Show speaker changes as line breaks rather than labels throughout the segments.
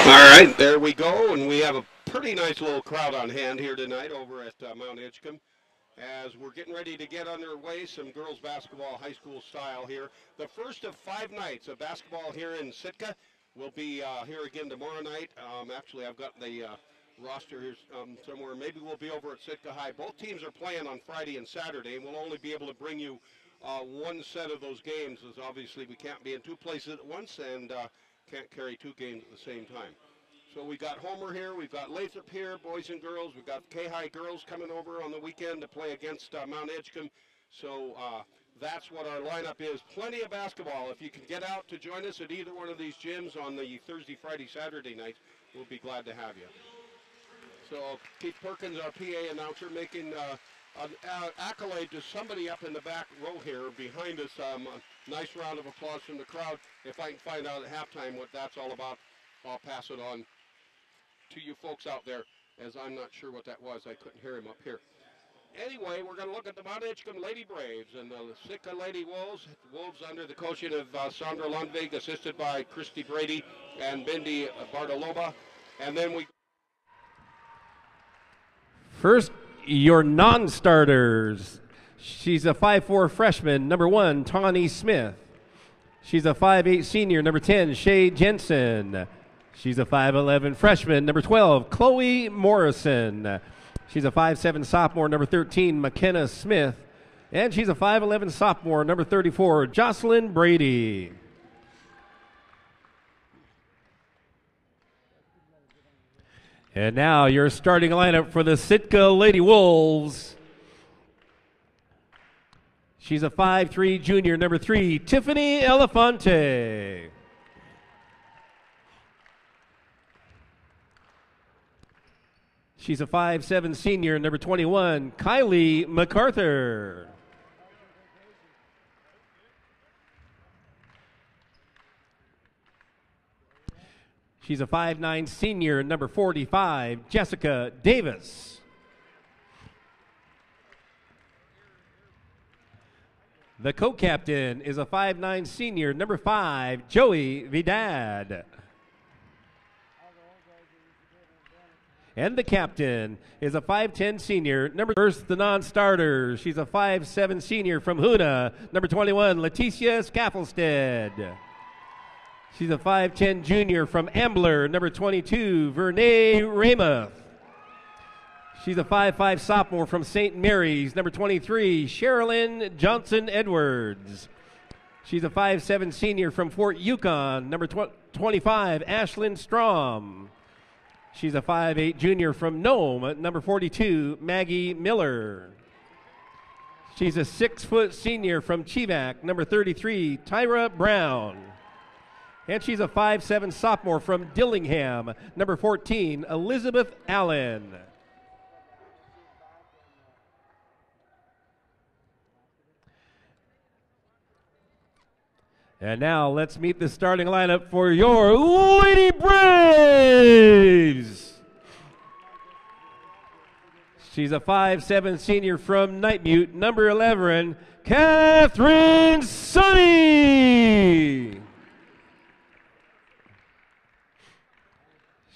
All right, there we go, and we have a pretty nice little crowd on hand here tonight over at Mt.Edgecumbe as we're getting ready to get underway, some girls basketball high school style here. The first of 5 nights of basketball here in Sitka will be here again tomorrow night. Actually, I've got the roster here somewhere. Maybe we'll be over at Sitka High. Both teams are playing on Friday and Saturday, and we'll only be able to bring you one set of those games, as obviously we can't be in 2 places at once and can't carry 2 games at the same time. So we got Homer here, we've got Lathrop here, boys and girls. We've got K-High girls coming over on the weekend to play against Mt.Edgecumbe. So that's what our lineup is. Plenty of basketball. If you can get out to join us at either one of these gyms on the Thursday, Friday, Saturday nights, we'll be glad to have you. So Keith Perkins, our PA announcer, making an accolade to somebody up in the back row here behind us. A nice round of applause from the crowd. If I can find out at halftime what that's all about, I'll pass it on to you folks out there, as I'm not sure what that was. I couldn't hear him up here. Anyway, we're going to look at the Mt.Edgecumbe Lady Braves and the Sitka Lady Wolves. Wolves under the coaching of Sandra Lundvig, assisted by Christy Brady and Bindi Bartoloma. And then we...
First, your non-starters. She's a 5'4" freshman, number 1, Tawny Smith. She's a 5'8" senior, number 10, Shay Jensen. She's a 5'11" freshman, number 12, Chloe Morrison. She's a 5'7" sophomore, number 13, McKenna Smith. And she's a 5'11" sophomore, number 34, Jocelyn Brady. And now your starting lineup for the Sitka Lady Wolves. She's a 5'3" junior, number 3, Tiffany Elefante. She's a 5'7" senior, number 21, Kylie MacArthur. She's a 5'9" senior, number 45, Jessica Davis. The co-captain is a 5'9" senior, number 5, Joey Vidad. And the captain is a 5'10" senior, number first, the non-starter. She's a 5'7" senior from Hoona, number 21, Leticia Scaffelstead. She's a 5'10" junior from Ambler, number 22, Vernay Ramuth. She's a 5'5" sophomore from St. Mary's, number 23, Sherilyn Johnson-Edwards. She's a 5'7" senior from Fort Yukon, number 25, Ashlyn Strom. She's a 5'8" junior from Nome, number 42, Maggie Miller. She's a 6' senior from Chivac, number 33, Tyra Brown. And she's a 5'7" sophomore from Dillingham, number 14, Elizabeth Allen. And now let's meet the starting lineup for your Lady Braves. She's a 5'7" senior from Nightmute, number 11, Catherine Sonny.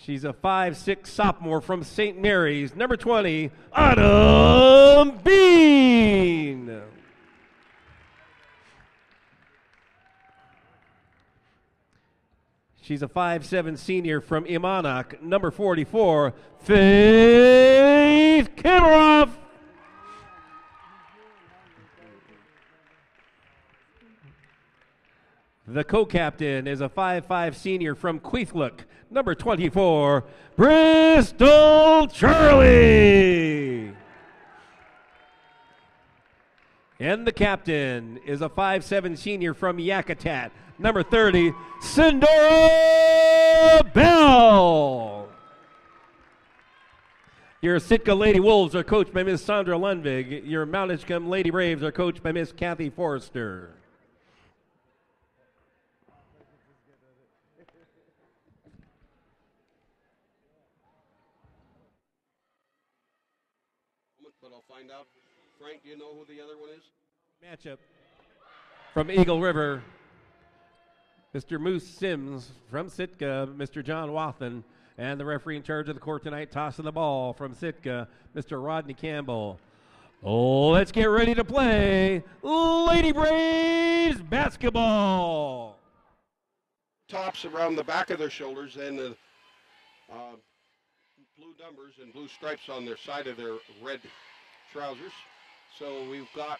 She's a 5'6" sophomore from St. Mary's, number 20, Autumn Bean. She's a 5'7" senior from Imanak, number 44, Faith Kameroff. The co-captain is a 5'5" senior from Queethlook, number 24, Bristol Charlie. And the captain is a 5'7" senior from Yakutat, number 30, Sindora Bell. Your Sitka Lady Wolves are coached by Miss Sandra Lundvig. Your Mt.Edgecumbe Lady Braves are coached by Miss Kathy Forrester.
But I'll find out. Frank, do you know who the other one is?
Matchup from Eagle River. Mr. Moose Sims from Sitka, Mr. John Wathen, and the referee in charge of the court tonight tossing the ball from Sitka, Mr. Rodney Campbell. Oh, let's get ready to play Lady Braves basketball.
Tops around the back of their shoulders and the blue numbers and blue stripes on their side of their red trousers. So we've got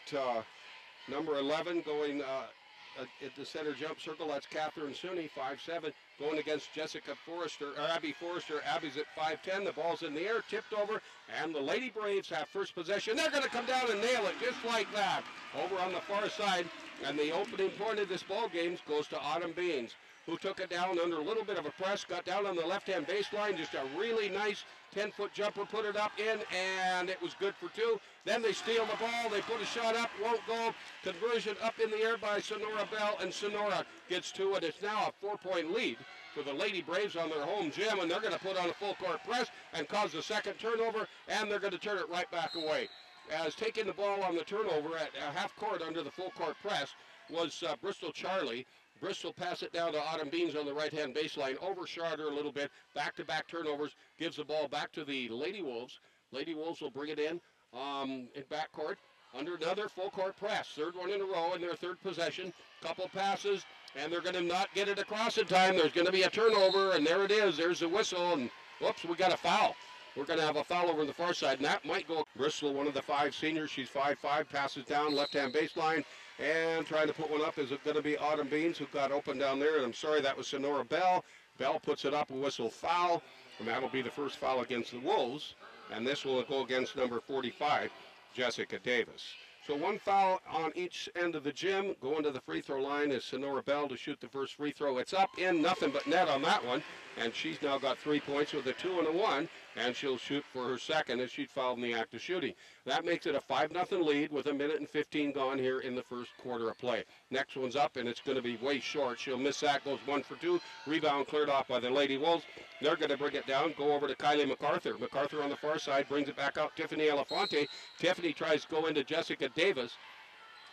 number 11 going at the center jump circle. That's Catherine Suni, 5'7", going against Jessica Forrester, or Abby Forrester. Abby's at 5'10". The ball's in the air, tipped over, and the Lady Braves have first possession. They're going to come down and nail it just like that. Over on the far side, and the opening point of this ball game goes to Autumn Beans, who took it down under a little bit of a press, got down on the left-hand baseline, just a really nice 10-foot jumper, put it up in, and it was good for two. Then they steal the ball, they put a shot up, won't go. Conversion up in the air by Sonora Bell, and Sonora gets to it. It's now a 4-point lead for the Lady Braves on their home gym, and they're going to put on a full-court press and cause the second turnover, and they're going to turn it right back away. As taking the ball on the turnover at half court under the full-court press was Bristol Charlie. Bristol pass it down to Autumn Beans on the right-hand baseline, overshot her a little bit, back-to-back turnovers, gives the ball back to the Lady Wolves. Lady Wolves will bring it in backcourt under another full-court press. Third one in a row in their third possession. Couple passes, and they're going to not get it across in time. There's going to be a turnover, and there it is. There's the whistle, and whoops, we got a foul. We're going to have a foul over on the far side, and that might go. Bristol, one of the 5 seniors, she's 5'5", passes down left-hand baseline, and trying to put one up is going to be Autumn Beans, who got open down there, and I'm sorry, that was Sonora Bell. Bell puts it up, a whistle foul, and that'll be the first foul against the Wolves, and this will go against number 45, Jessica Davis. So one foul on each end of the gym. Going to the free throw line is Sonora Bell to shoot the first free throw. It's up, in, nothing but net on that one. And she's now got 3 points with a 2 and a 1. And she'll shoot for her second as she'd fouled in the act of shooting. That makes it a 5-0 lead with 1:15 gone here in the first quarter of play. Next one's up, and it's going to be way short. She'll miss that, goes 1 for 2. Rebound cleared off by the Lady Wolves. They're going to bring it down, go over to Kylie MacArthur. MacArthur on the far side brings it back out. Tiffany Elefante. Tiffany tries to go into Jessica Davis,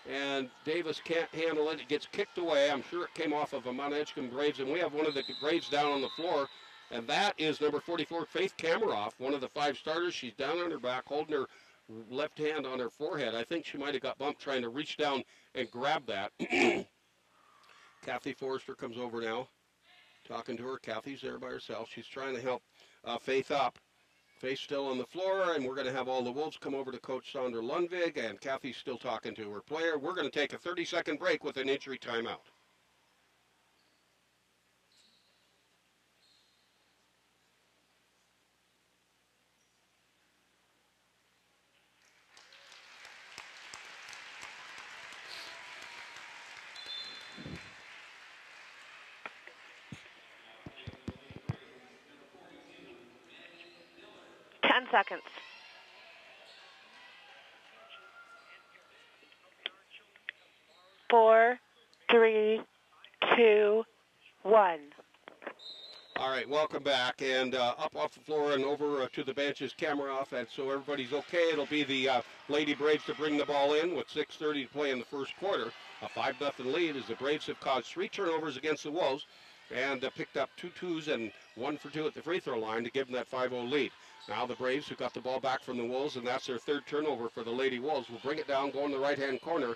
and Davis can't handle it. It gets kicked away. I'm sure it came off of a Mt.Edgecumbe Braves, and we have one of the Braves down on the floor, and that is number 44, Faith Kameroff, one of the 5 starters. She's down on her back, holding her left hand on her forehead. I think she might have got bumped trying to reach down and grab that. Kathy Forrester comes over now, talking to her. Kathy's there by herself. She's trying to help Faith up. Faith still on the floor, and we're going to have all the Wolves come over to Coach Sandra Lundvig, and Kathy's still talking to her player. We're going to take a 30-second break with an injury timeout.
Seconds. 4, 3, 2, 1.
All right, welcome back, and up off the floor and over to the bench is Kameroff, and so everybody's okay. It'll be the Lady Braves to bring the ball in with 6:30 to play in the first quarter. A 5-0 lead as the Braves have caused 3 turnovers against the Wolves and picked up 2 twos and 1 for 2 at the free throw line to give them that 5-0 lead. Now the Braves, who got the ball back from the Wolves, and that's their 3rd turnover for the Lady Wolves, will bring it down, go in the right-hand corner.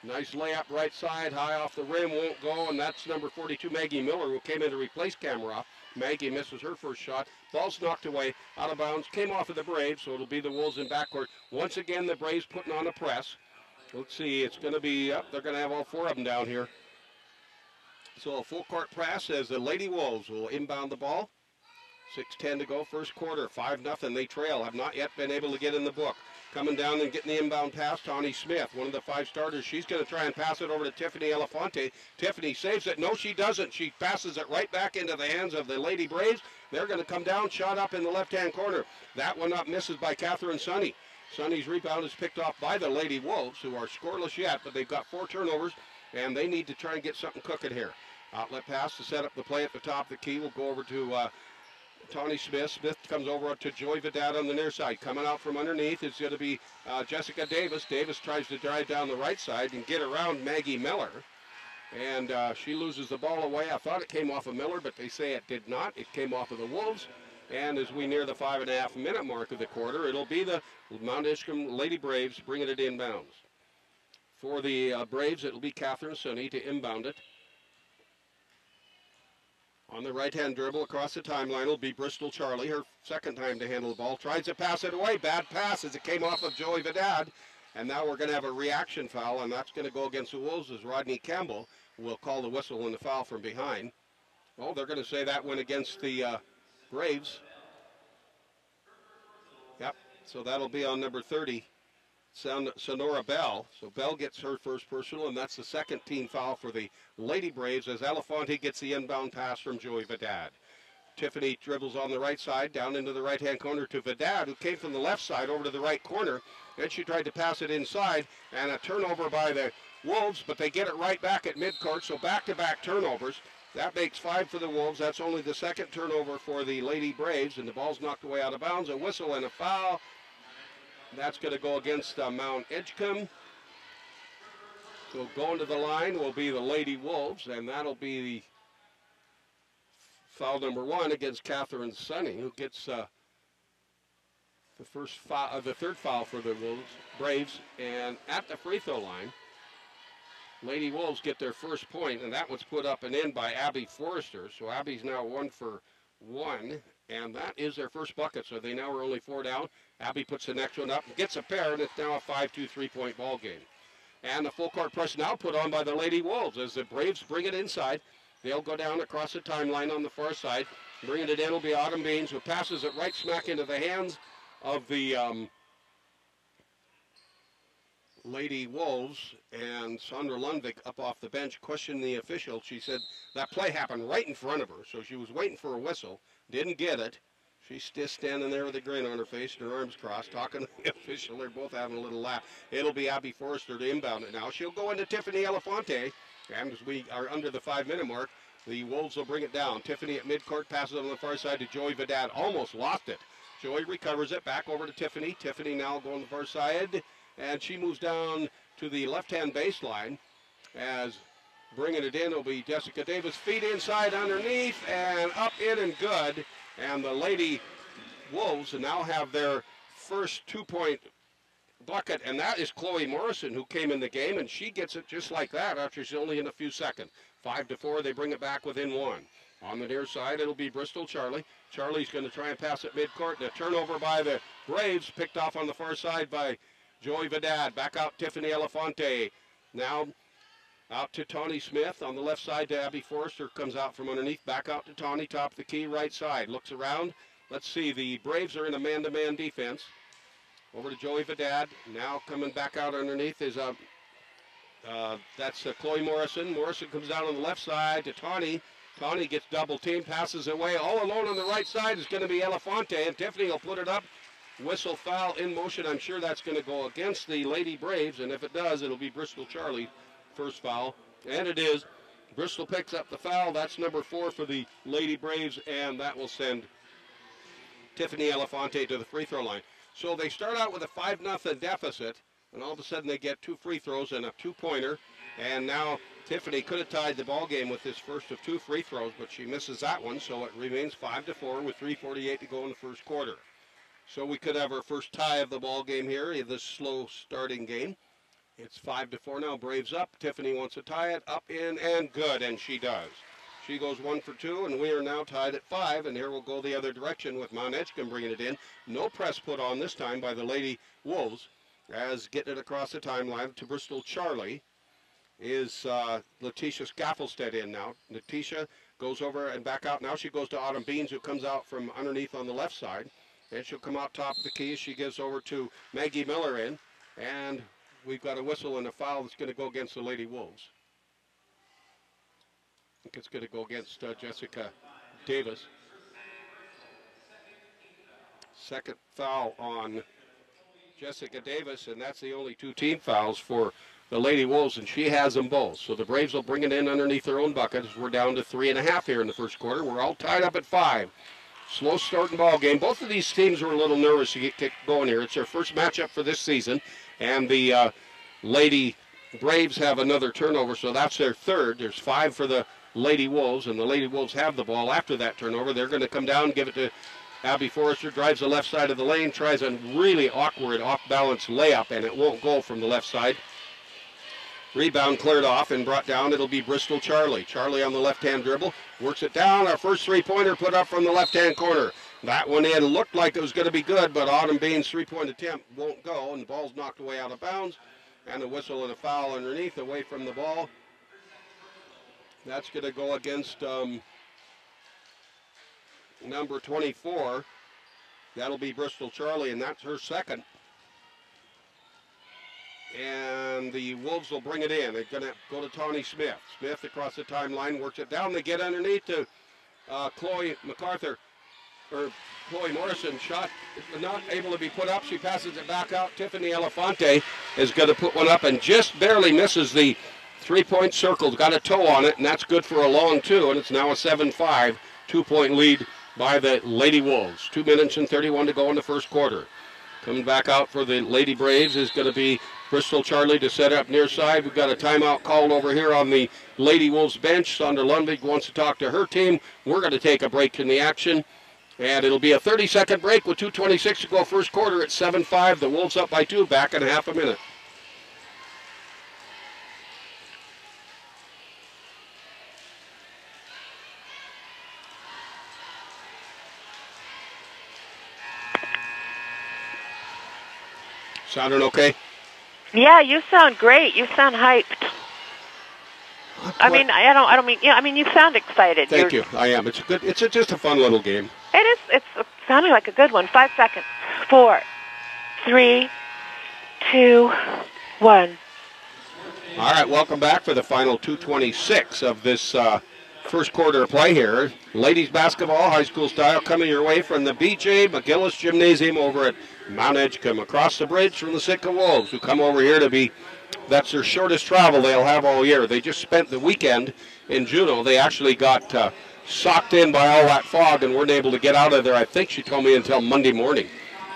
Nice layup right side, high off the rim, won't go, and that's number 42, Maggie Miller, who came in to replace Kameroff. Maggie misses her first shot. Ball's knocked away, out of bounds, came off of the Braves, so it'll be the Wolves in backcourt. Once again, the Braves putting on a press. Let's see, it's going to be, they're going to have all 4 of them down here. So a full court press as the Lady Wolves will inbound the ball. 6:10 to go, first quarter, 5-0. They trail, have not yet been able to get in the book. Coming down and getting the inbound pass, Tawny Smith, one of the 5 starters. She's going to try and pass it over to Tiffany Elefante. Tiffany saves it. No, she doesn't. She passes it right back into the hands of the Lady Braves. They're going to come down, shot up in the left-hand corner. That one up, misses by Catherine Sonny. Sonny's rebound is picked off by the Lady Wolves, who are scoreless yet, but they've got 4 turnovers, and they need to try and get something cooking here. Outlet pass to set up the play at the top of the key. We'll go over to Tawny Smith. Smith comes over to Joy Vidal on the near side. Coming out from underneath is going to be Jessica Davis. Davis tries to drive down the right side and get around Maggie Miller. And she loses the ball away. I thought it came off of Miller, but they say it did not. It came off of the Wolves. And as we near the 5.5-minute mark of the quarter, it'll be the Mt.Edgecumbe Lady Braves bringing it inbounds. For the Braves, it'll be Catherine Sunny to inbound it. On the right-hand dribble across the timeline will be Bristol Charlie, her second time to handle the ball. Tries to pass it away. Bad pass as it came off of Joey Vidad. And now we're going to have a reaction foul, and that's going to go against the Wolves as Rodney Campbell will call the whistle and the foul from behind. Oh, they're going to say that went against the Braves. Yep, so that'll be on number 30, Sonora Bell. So Bell gets her first personal, and that's the second team foul for the Lady Braves as Elefante gets the inbound pass from Joey Vidad. Tiffany dribbles on the right side, down into the right-hand corner to Vidad, who came from the left side over to the right corner. Then she tried to pass it inside, and a turnover by the Wolves, but they get it right back at midcourt, so back-to-back turnovers. That makes 5 for the Wolves. That's only the second turnover for the Lady Braves, and the ball's knocked away out of bounds. A whistle and a foul. That's going to go against Mt.Edgecumbe. So going to the line will be the Lady Wolves, and that'll be the foul number 1 against Catherine Sunny, who gets the third foul for the Wolves, Braves. And at the free throw line, Lady Wolves get their first point, and that was put up and in by Abby Forrester. So Abby's now 1 for 1, and that is their first bucket. So they now are only 4 down. Abby puts the next one up, gets a pair, and it's now a 5-2 3-point ball game. And the full court press now put on by the Lady Wolves as the Braves bring it inside. They'll go down across the timeline on the far side. Bringing it in will be Autumn Beans, who passes it right smack into the hands of the Lady Wolves, and Sandra Lundvik up off the bench questioned the official. She said that play happened right in front of her, so she was waiting for a whistle, didn't get it. She's just standing there with a grin on her face and her arms crossed, talking to the official. They're both having a little laugh. It'll be Abby Forrester to inbound it now. She'll go into Tiffany Elefante, and as we are under the 5-minute mark, the Wolves will bring it down. Tiffany at midcourt passes on the far side to Joey Vidad. Almost lost it. Joey recovers it back over to Tiffany. Tiffany now going to the far side, and she moves down to the left-hand baseline as bringing it in will be Jessica Davis. Feet inside underneath and up in and good. And the Lady Wolves now have their first 2-point bucket, and that is Chloe Morrison, who came in the game, and she gets it just like that after she's only in a few seconds. 5-4, they bring it back within 1. On the near side, it'll be Bristol Charlie. Charlie's going to try and pass it midcourt, and a turnover by the Braves, picked off on the far side by Joey Vidad. Back out Tiffany Elefante. Now out to Tawny Smith on the left side to Abby Forrester, comes out from underneath. Back out to Tawny, top of the key, right side. Looks around. Let's see, the Braves are in a man-to-man defense. Over to Joey Vidad. Now coming back out underneath is that's Chloe Morrison. Morrison comes down on the left side to Tawny. Tawny gets double teamed, passes away. All alone on the right side is going to be Elefante, and Tiffany will put it up. Whistle foul in motion. I'm sure that's going to go against the Lady Braves, and if it does, it'll be Bristol Charlie first foul, and it is. Bristol picks up the foul. That's number 4 for the Lady Braves, and that will send Tiffany Elefante to the free throw line. So they start out with a 5-0 deficit, and all of a sudden they get 2 free throws and a 2-pointer, and now Tiffany could have tied the ball game with this first of 2 free throws, but she misses that one, so it remains 5-4 with 3:48 to go in the first quarter. So we could have our first tie of the ball game here in this slow starting game. It's 5-4 now. Braves up. Tiffany wants to tie it. Up, in, and good, and she does. She goes 1 for 2, and we are now tied at 5, and here we'll go the other direction with Mt.Edgecumbe bringing it in. No press put on this time by the Lady Wolves, as getting it across the timeline to Bristol Charlie is Letitia Scaffelstead in now. Letitia goes over and back out. Now she goes to Autumn Beans, who comes out from underneath on the left side, and she'll come out top of the key. She gives over to Maggie Miller in, and we've got a whistle and a foul that's going to go against the Lady Wolves. I think it's going to go against Jessica Davis. Second foul on Jessica Davis, and that's the only 2 team fouls for the Lady Wolves, and she has them both. So the Braves will bring it in underneath their own bucket as we're down to 3.5 here in the first quarter. We're all tied up at 5. Slow starting ball game. Both of these teams were a little nervous to get kicked going here. It's their first matchup for this season, and the Lady Braves have another turnover, so that's their third. There's 5 for the Lady Wolves, and the Lady Wolves have the ball after that turnover. They're going to come down, give it to Abby Forrester, drives the left side of the lane, tries a really awkward off-balance layup, and it won't go from the left side. Rebound cleared off and brought down. It'll be Bristol Charlie. Charlie on the left-hand dribble, works it down. Our first three-pointer put up from the left-hand corner. That one in looked like it was going to be good, but Autumn Bain's three-point attempt won't go, and the ball's knocked away out of bounds. And a whistle and a foul underneath, away from the ball. That's going to go against number 24. That'll be Bristol Charlie, and that's her second. And the Wolves will bring it in. They're going to go to Tawny Smith. Smith across the timeline, works it down. They get underneath to Chloe Morrison. Shot not able to be put up. She passes it back out. Tiffany Elefante is going to put one up and just barely misses the three-point circle. Got a toe on it, and that's good for a long two, and it's now a 7-5 two-point lead by the Lady Wolves. 2 minutes and 31 to go in the first quarter. Coming back out for the Lady Braves is going to be Bristol Charlie to set up near side. We've got a timeout called over here on the Lady Wolves bench. Sandra Lundvik wants to talk to her team. We're going to take a break in the action. And it'll be a 30-second break with 2:26 to go first quarter at 7-5. The Wolves up by 2, back in half a minute. Sounding okay?
Yeah, you sound great. You sound hyped. I mean, I don't mean, yeah, I mean, you sound excited.
Thank you. I am. It's good. It's just a fun little game.
It is. It's sounding like a good one. 5 seconds. 4, 3, 2, 1.
All right, welcome back for the final 2:26 of this first quarter of play here. Ladies basketball, high school style, coming your way from the B.J. McGillis Gymnasium over at Mt.Edgecumbe, across the bridge from the Sitka Wolves, who come over here to be, that's their shortest travel they'll have all year. They just spent the weekend in Juneau. They actually got socked in by all that fog and weren't able to get out of there, I think she told me, until Monday morning.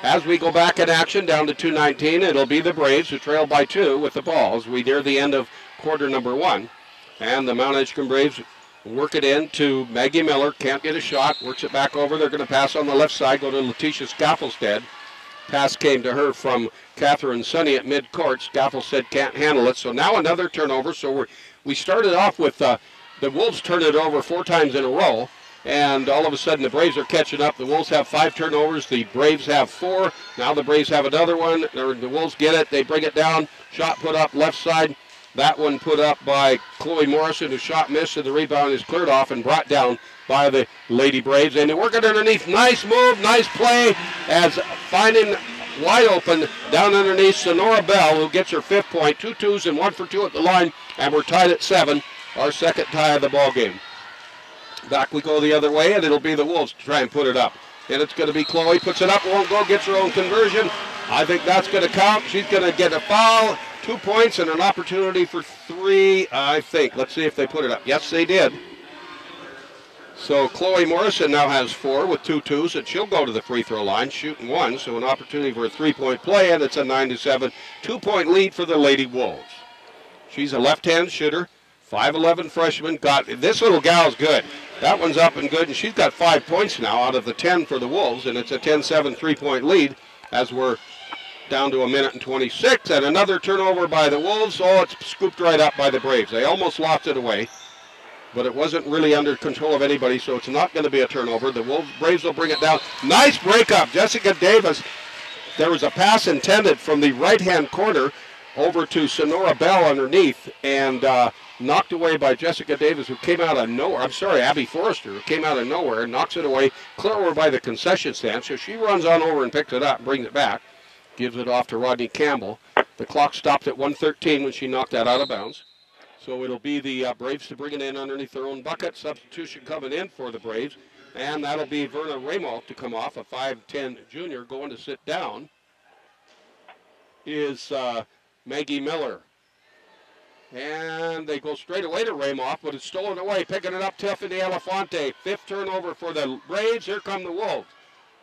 As we go back in action down to 2:19, it'll be the Braves who trail by 2 with the ball as we near the end of quarter number 1. And the Mt.Edgecumbe Braves work it in to Maggie Miller. Can't get a shot. Works it back over. They're going to pass on the left side. Go to Letitia Scaffelstead. Pass came to her from Catherine Sunny at midcourt. Scaffelstead can't handle it. So now another turnover. So we started off with the Wolves turn it over 4 times in a row. And all of a sudden the Braves are catching up. The Wolves have 5 turnovers. The Braves have 4. Now the Braves have another one. The Wolves get it. They bring it down. Shot put up left side. That one put up by Chloe Morrison, who shot missed, and the rebound is cleared off and brought down by the Lady Braves. And they work it underneath. Nice move, nice play, as finding wide open down underneath Sonora Bell, who gets her 5th point. 2 twos and 1 for 2 at the line, and we're tied at 7. Our second tie of the ball game. Back we go the other way, and it'll be the Wolves to try and put it up. And it's going to be Chloe, puts it up, won't go, gets her own conversion. I think that's going to count. She's going to get a foul. 2 points and an opportunity for 3, I think. Let's see if they put it up. Yes, they did. So Chloe Morrison now has 4 with 2 twos, and she'll go to the free throw line, shooting 1. So an opportunity for a 3-point play, and it's a 9-7 2-point lead for the Lady Wolves. She's a left-hand shooter, 5'11" freshman. This little gal's good. That one's up and good, and she's got 5 points now out of the 10 for the Wolves, and it's a 10-7 3-point lead as we're down to 1 minute and 26, and another turnover by the Wolves. Oh, it's scooped right up by the Braves. They almost lost it away, but it wasn't really under control of anybody, so it's not going to be a turnover. The Braves will bring it down. Nice breakup, Jessica Davis. There was a pass intended from the right-hand corner over to Sonora Bell underneath, and knocked away by Jessica Davis, who came out of nowhere. I'm sorry, Abby Forrester, who came out of nowhere and knocks it away, clear over by the concession stand. So she runs on over and picks it up, brings it back. Gives it off to Rodney Campbell. The clock stopped at 1:13 when she knocked that out of bounds. So it'll be the Braves to bring it in underneath their own bucket. Substitution coming in for the Braves. And that'll be Verna Ramos to come off, a 5'10" junior. Going to sit down is Maggie Miller. And they go straight away to Ramos, but it's stolen away. Picking it up, Tiffany Elefante. 5th turnover for the Braves. Here come the Wolves.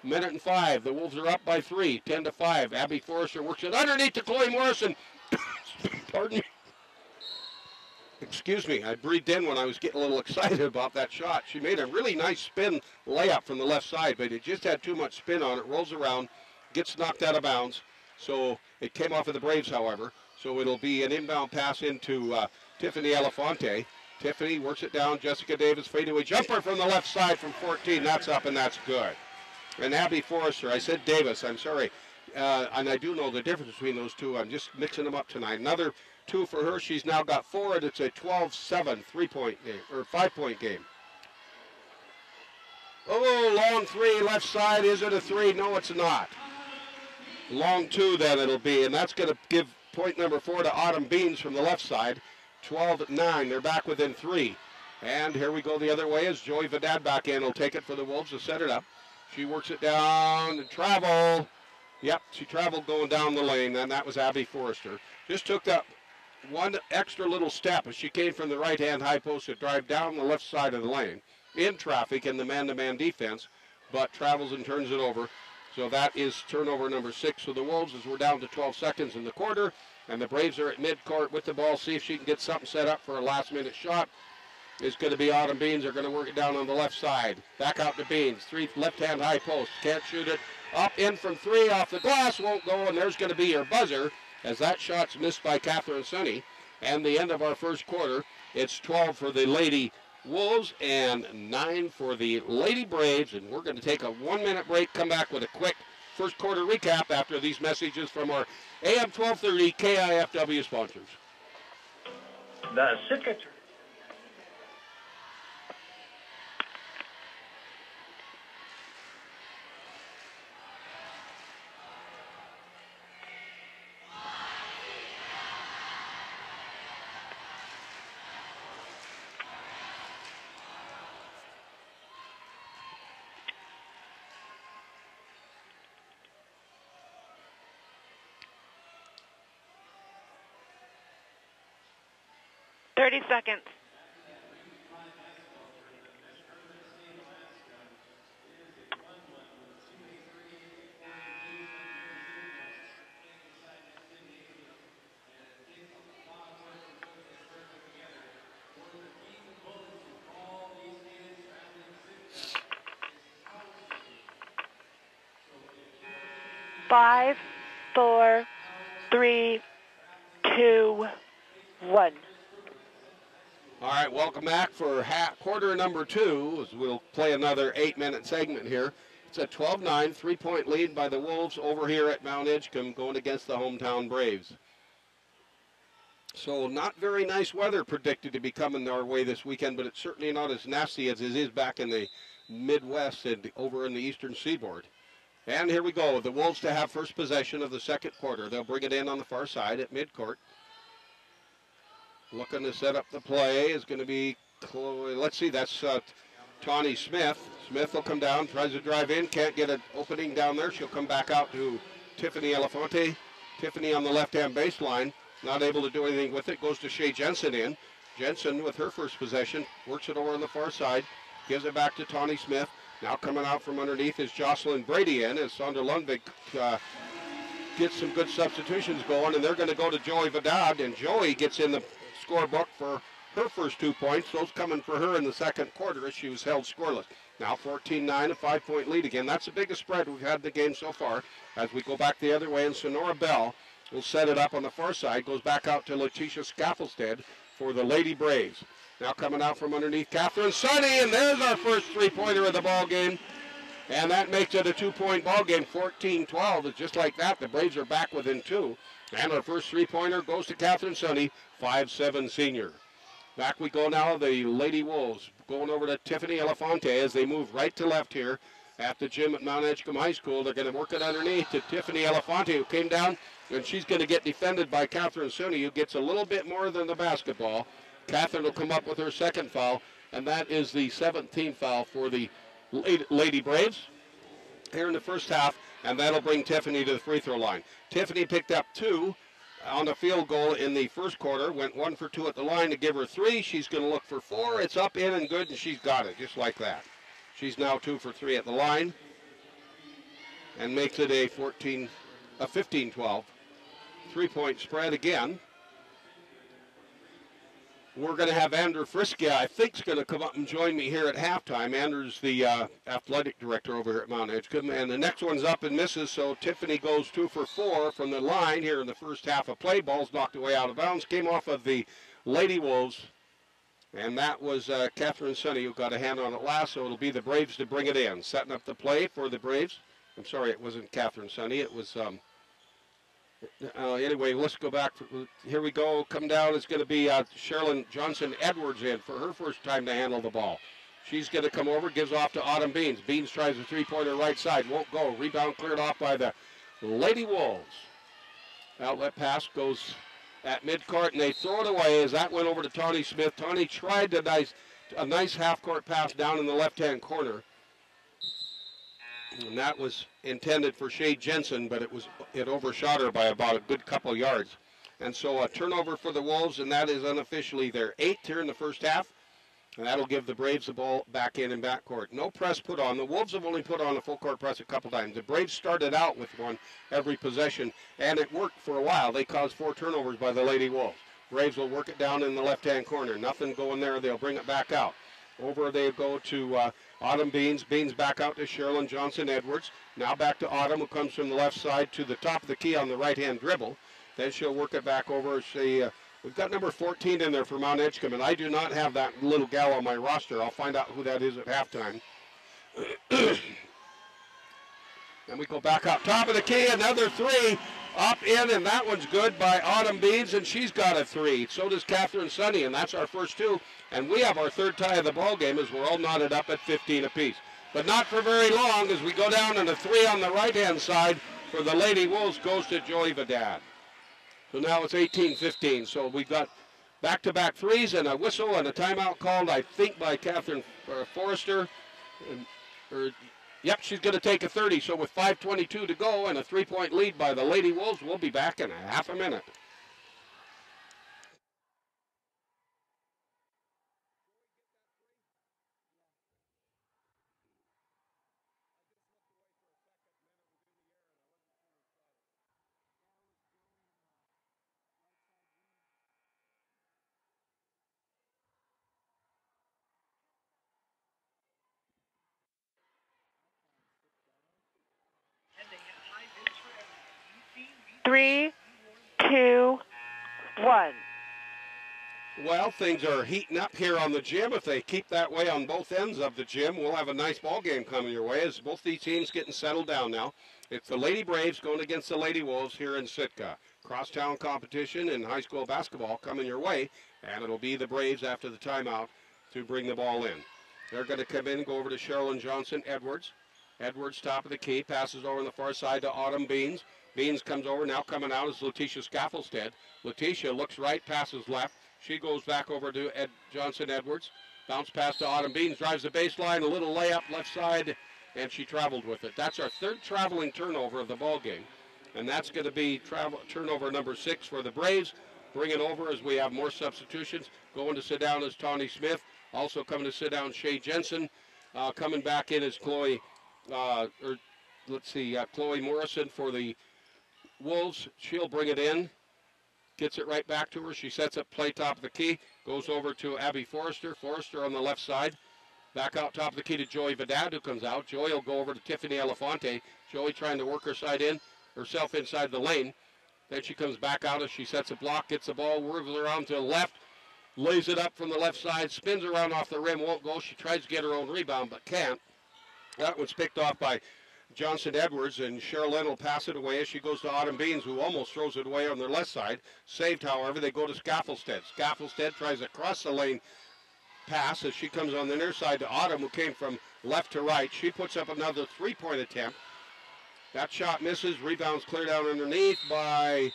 1:05. The Wolves are up by 3, 10-5. Abby Forrester works it underneath to Chloe Morrison. Pardon me. Excuse me, I breathed in when I was getting a little excited about that shot. She made a really nice spin layup from the left side, but it just had too much spin on it. Rolls around, gets knocked out of bounds. So it came off of the Braves, however. So it'll be an inbound pass into Tiffany Elefante. Tiffany works it down. Jessica Davis fadeaway jumper from the left side from 14. That's up and that's good. And Abby Forrester, I said Davis, I'm sorry. And I do know the difference between those two. I'm just mixing them up tonight. Another 2 for her. She's now got 4, and it's a 12-7 3-point game, or 5-point game. Oh, long 3, left side. Is it a 3? No, it's not. Long 2 then it'll be, and that's going to give point number 4 to Autumn Beans from the left side. 12-9. They're back within 3. And here we go the other way as Joey Vidad back in. Will take it for the Wolves to set it up. She works it down and travel. Yep, she traveled going down the lane, and that was Abby Forrester. Just took that one extra little step as she came from the right-hand high post to drive down the left side of the lane in traffic in the man-to-man defense, but travels and turns it over. So that is turnover number 6 for the Wolves as we're down to 12 seconds in the quarter, and the Braves are at midcourt with the ball. See if she can get something set up for a last-minute shot. It's going to be Autumn Beans. They're going to work it down on the left side. Back out to Beans. 3 left-hand high post. Can't shoot it. Up in from 3 off the glass. Won't go, and there's going to be your buzzer as that shot's missed by Catherine Sunny. And the end of our first quarter, it's 12 for the Lady Wolves and 9 for the Lady Braves. And we're going to take a 1-minute break, come back with a quick first quarter recap after these messages from our AM 1230 KIFW sponsors.
The Sitka.
30 seconds. Five, 4, 3, 2, 1.
All right, welcome back for quarter number 2 as we'll play another 8-minute segment here. It's a 12-9 3-point lead by the Wolves over here at Mt.Edgecumbe going against the hometown Braves. So not very nice weather predicted to be coming our way this weekend, but it's certainly not as nasty as it is back in the Midwest and over in the eastern seaboard. And here we go. The Wolves to have first possession of the second quarter. They'll bring it in on the far side at midcourt. Looking to set up the play is going to be Chloe. Let's see, that's Tawny Smith. Smith will come down, tries to drive in, can't get an opening down there. She'll come back out to Tiffany Elefante. Tiffany on the left-hand baseline, not able to do anything with it. Goes to Shea Jensen in. Jensen with her first possession, works it over on the far side, gives it back to Tawny Smith. Now coming out from underneath is Jocelyn Brady in as Sandra Lundvik gets some good substitutions going, and they're going to go to Joey Vidad, and Joey gets in the scorebook for her first 2 points. Those coming for her in the second quarter as she was held scoreless. Now 14-9, a 5-point lead again. That's the biggest spread we've had in the game so far. As we go back the other way, and Sonora Bell will set it up on the far side, goes back out to Letitia Scaffelstead for the Lady Braves. Now coming out from underneath, Catherine Sunny, and there's our first three-pointer of the ball game. And that makes it a 2-point ball game, 14-12. It's just like that. The Braves are back within 2. And our first three-pointer goes to Catherine Sunny, 5'7" senior. Back we go now, the Lady Wolves going over to Tiffany Elefante as they move right to left here at the gym at Mt.Edgecumbe High School. They're going to work it underneath to Tiffany Elefante, who came down, and she's going to get defended by Catherine Sunny, who gets a little bit more than the basketball. Catherine will come up with her second foul, and that is the 17th foul for the Lady Braves here in the first half, and that'll bring Tiffany to the free throw line. Tiffany picked up 2 on the field goal in the first quarter, went 1 for 2 at the line to give her 3. She's going to look for 4. It's up, in, and good, and she's got it, just like that. She's now 2 for 3 at the line and makes it a 15-12 3-point spread again. we're going to have Andrew Friskia, I think, is going to come up and join me here at halftime. Andrew's the athletic director over here at Mt.Edgecumbe. And the next one's up and misses, so Tiffany goes 2 for 4 from the line here in the first half of play. Ball's knocked away out of bounds. Came off of the Lady Wolves. And that was Catherine Sunny who got a hand on it last, so it'll be the Braves to bring it in. Setting up the play for the Braves. I'm sorry, it wasn't Catherine Sunny. It was, anyway, let's go back. Here we go. Come down. It's going to be Sherilyn Johnson-Edwards in for her first time to handle the ball. She's going to come over, gives off to Autumn Beans. Beans tries a three-pointer right side. Won't go. Rebound cleared off by the Lady Wolves. Outlet pass goes at midcourt, and they throw it away as that went over to Tawny Smith. Tawny tried a nice half-court pass down in the left-hand corner. And that was intended for Shay Jensen, but it overshot her by about a good couple yards. And so a turnover for the Wolves, and that is unofficially their 8th here in the first half. And that'll give the Braves the ball back in backcourt. No press put on. The Wolves have only put on a full court press a couple times. The Braves started out with one every possession, and it worked for a while. They caused 4 turnovers by the Lady Wolves. Braves will work it down in the left-hand corner. Nothing going there. They'll bring it back out. Over they go to Autumn Beans. Beans back out to Sherilyn Johnson-Edwards. Now back to Autumn, who comes from the left side to the top of the key on the right-hand dribble. Then she'll work it back over. We've got number 14 in there for Mt.Edgecumbe, and I do not have that little gal on my roster. I'll find out who that is at halftime. And we go back up top of the key, another 3 up in, and that one's good by Autumn Beans, and she's got a 3. So does Catherine Sunny, and that's our first 2. And we have our 3rd tie of the ball game as we're all knotted up at 15 apiece. But not for very long as we go down, and a 3 on the right-hand side for the Lady Wolves goes to Joey Vidad. So now it's 18-15. So we've got back-to-back 3s and a whistle and a timeout called, I think, by Catherine Forrester. Yep, she's going to take a 30. So with 5:22 to go and a 3-point lead by the Lady Wolves, we'll be back in a half a minute.
Three, two, one.
Well, things are heating up here on the gym. If they keep that way on both ends of the gym, we'll have a nice ball game coming your way as both these teams getting settled down now. It's the Lady Braves going against the Lady Wolves here in Sitka. Crosstown competition in high school basketball coming your way, and it'll be the Braves after the timeout to bring the ball in. They're going to come in and go over to Sherilyn Johnson-Edwards. Edwards, top of the key, passes over on the far side to Autumn Beans. Beans comes over, now coming out is Letitia Scaffelstead. Letitia looks right, passes left. She goes back over to Johnson-Edwards. Bounce pass to Autumn Beans, drives the baseline, a little layup left side, and she traveled with it. That's our 3rd traveling turnover of the ball game. And that's going to be turnover number 6 for the Braves. Bring it over as we have more substitutions. Going to sit down is Tawny Smith. Also coming to sit down Shay Jensen. Coming back in is Chloe Morrison for the Wolves. She'll bring it in. Gets it right back to her. She sets up play top of the key. Goes over to Abby Forrester. Forrester on the left side. Back out top of the key to Joey Vidad, who comes out. Joey will go over to Tiffany Elefante. Joey trying to work herself inside the lane. Then she comes back out as she sets a block, gets the ball, whirls around to the left, lays it up from the left side, spins around off the rim, won't go. She tries to get her own rebound, but can't. That one's picked off by Johnson-Edwards, and Sherilyn will pass it away as she goes to Autumn Beans, who almost throws it away on their left side. Saved, however, they go to Scaffelstead. Scaffelstead tries to cross the lane pass as she comes on the near side to Autumn, who came from left to right. She puts up another 3-point attempt. That shot misses. Rebounds cleared out underneath by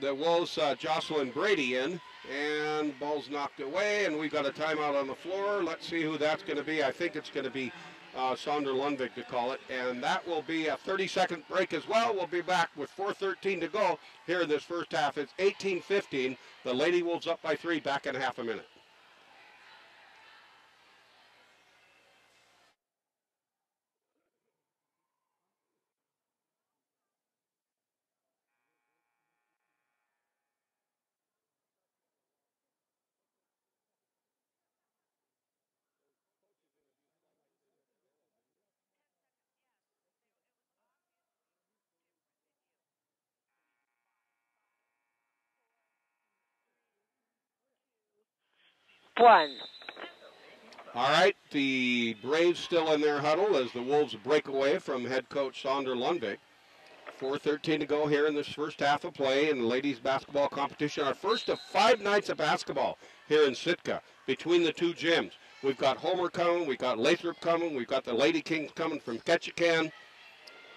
the Wolves, Jocelyn Brady in. And ball's knocked away, and we've got a timeout on the floor. Let's see who that's going to be. I think it's going to be Sandra Lundvik to call it. And that will be a 30-second break as well. We'll be back with 4:13 to go here in this first half. It's 18-15. The Lady Wolves up by 3, back in half a minute.
1.
All right, the Braves still in their huddle as the Wolves break away from head coach Sander Lundvik. 4:13 to go here in this first half of play in the ladies basketball competition. Our first of 5 nights of basketball here in Sitka between the two gyms. We've got Homer coming, we've got Lathrop coming, we've got the Lady Kings coming from Ketchikan.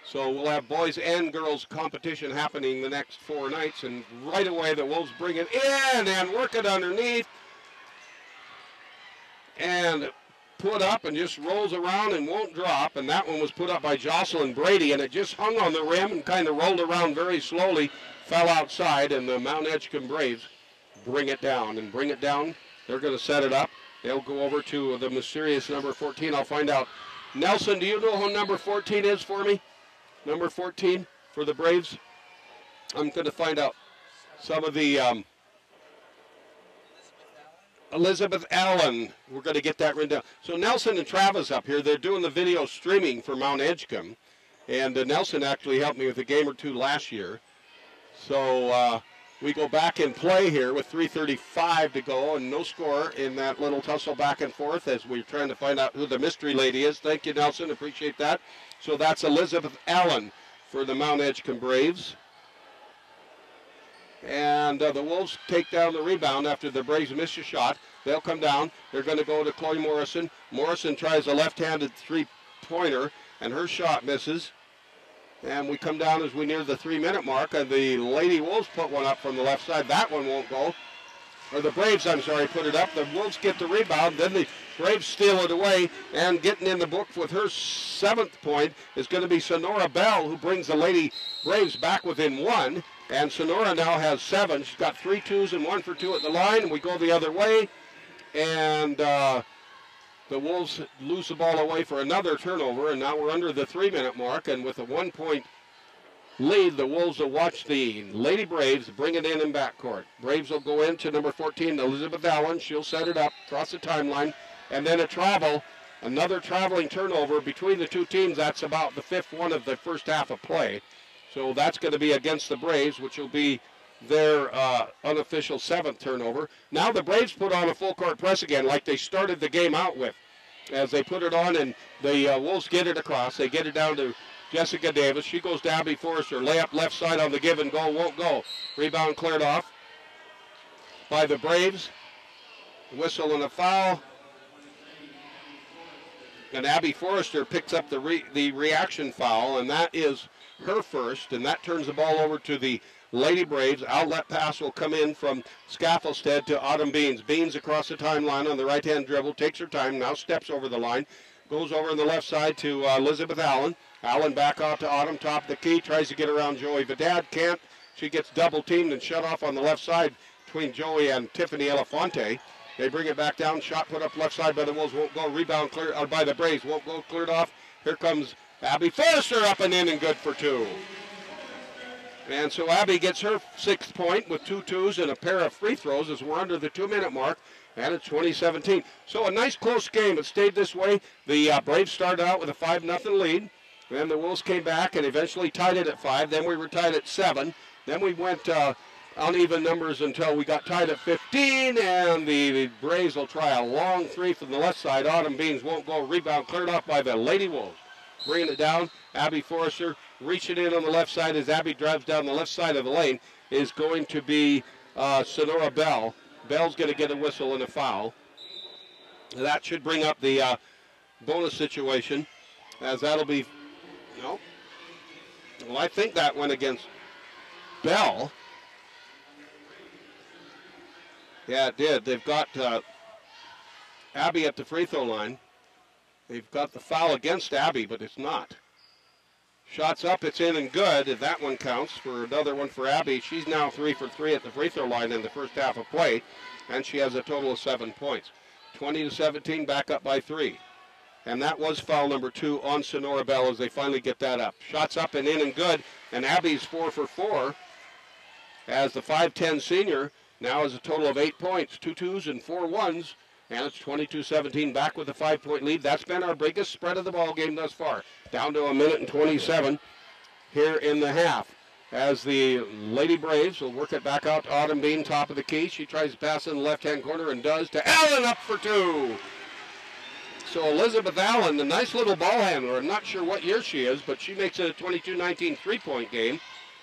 So we'll have boys and girls competition happening the next 4 nights, and right away the Wolves bring it in and work it underneath and put up and just rolls around and won't drop, and that one was put up by Jocelyn Brady, and it just hung on the rim and kind of rolled around very slowly, fell outside, and the Mt.Edgecumbe Braves bring it down. They're going to set it up. They'll go over to the mysterious number 14. I'll find out. Nelson, do you know who number 14 is for me? Number 14 for the Braves? I'm going to find out some of the Elizabeth Allen. We're going to get that written down. So Nelson and Travis up here, they're doing the video streaming for Mt.Edgecumbe. And Nelson actually helped me with a game or two last year. So we go back and play here with 3:35 to go and no score in that little tussle back and forth as we're trying to find out who the mystery lady is. Thank you, Nelson. Appreciate that. So that's Elizabeth Allen for the Mt.Edgecumbe Braves. And the Wolves take down the rebound after the Braves miss a shot. They'll come down. They're going to go to Chloe Morrison. Morrison tries a left-handed three-pointer, and her shot misses. And we come down as we near the 3-minute mark, and the Lady Wolves put one up from the left side. That one won't go. Or the Braves, I'm sorry, put it up. The Wolves get the rebound. Then the Braves steal it away. And getting in the book with her 7th point is going to be Sonora Bell, who brings the Lady Braves back within 1. And Sonora now has 7. She's got 3 twos and 1 for 2 at the line. And we go the other way. And the Wolves lose the ball away for another turnover. And now we're under the 3-minute mark. And with a 1-point lead, the Wolves will watch the Lady Braves bring it in backcourt. Braves will go into number 14, Elizabeth Allen. She'll set it up across the timeline. And then another traveling turnover between the two teams. That's about the 5th one of the first half of play. So that's going to be against the Braves, which will be their unofficial 7th turnover. Now the Braves put on a full court press again like they started the game out with. As they put it on and the Wolves get it across. They get it down to Jessica Davis. She goes to Abby Forrester. Layup left side on the give and go. Won't go. Rebound cleared off by the Braves. Whistle and a foul. And Abby Forrester picks up the reaction foul, and that is her first, and that turns the ball over to the Lady Braves. Outlet pass will come in from Scaffelstead to Autumn Beans. Beans across the timeline on the right-hand dribble, takes her time, now steps over the line, goes over on the left side to Elizabeth Allen. Allen back out to Autumn, top of the key, tries to get around Joey Vidad, can't. She gets double-teamed and shut off on the left side between Joey and Tiffany Elefante. They bring it back down, shot put up left side by the Wolves, won't go, rebound cleared by the Braves, won't go, cleared off. Here comes Abby Forrester up and in and good for 2. And so Abby gets her 6th point with 2 twos and a pair of free throws as we're under the 2-minute mark, and it's 2017. So a nice close game. It stayed this way. The Braves started out with a 5-0 lead. Then the Wolves came back and eventually tied it at 5. Then we were tied at 7. Then we went uneven numbers until we got tied at 15, and the Braves will try a long 3 from the left side. Autumn Beans won't go. Rebound cleared off by the Lady Wolves. Bringing it down, Abby Forrester reaching in on the left side as Abby drives down the left side of the lane is going to be Sonora Bell. Bell's going to get a whistle and a foul. That should bring up the bonus situation, as that'll be, no. Well, I think that went against Bell. Yeah, it did. They've got Abby at the free throw line. They've got the foul against Abby, but it's not. Shots up, it's in and good. That one counts for another one for Abby. She's now 3 for 3 at the free throw line in the first half of play, and she has a total of 7 points. 20-17, back up by 3. And that was foul number 2 on Sonora Bell as they finally get that up. Shots up and in and good, and Abby's 4 for 4 as the 5'10 senior now has a total of 8 points, 2 twos and 4 ones. And it's 22-17, back with a 5-point lead. That's been our biggest spread of the ball game thus far. Down to 1 minute and 27 here in the half. as the Lady Braves will work it back out to Autumn Bean, top of the key. She tries to pass in the left-hand corner and does to Allen, up for two. So Elizabeth Allen, the nice little ball handler. I'm not sure what year she is, but she makes it a 22-19 three-point game.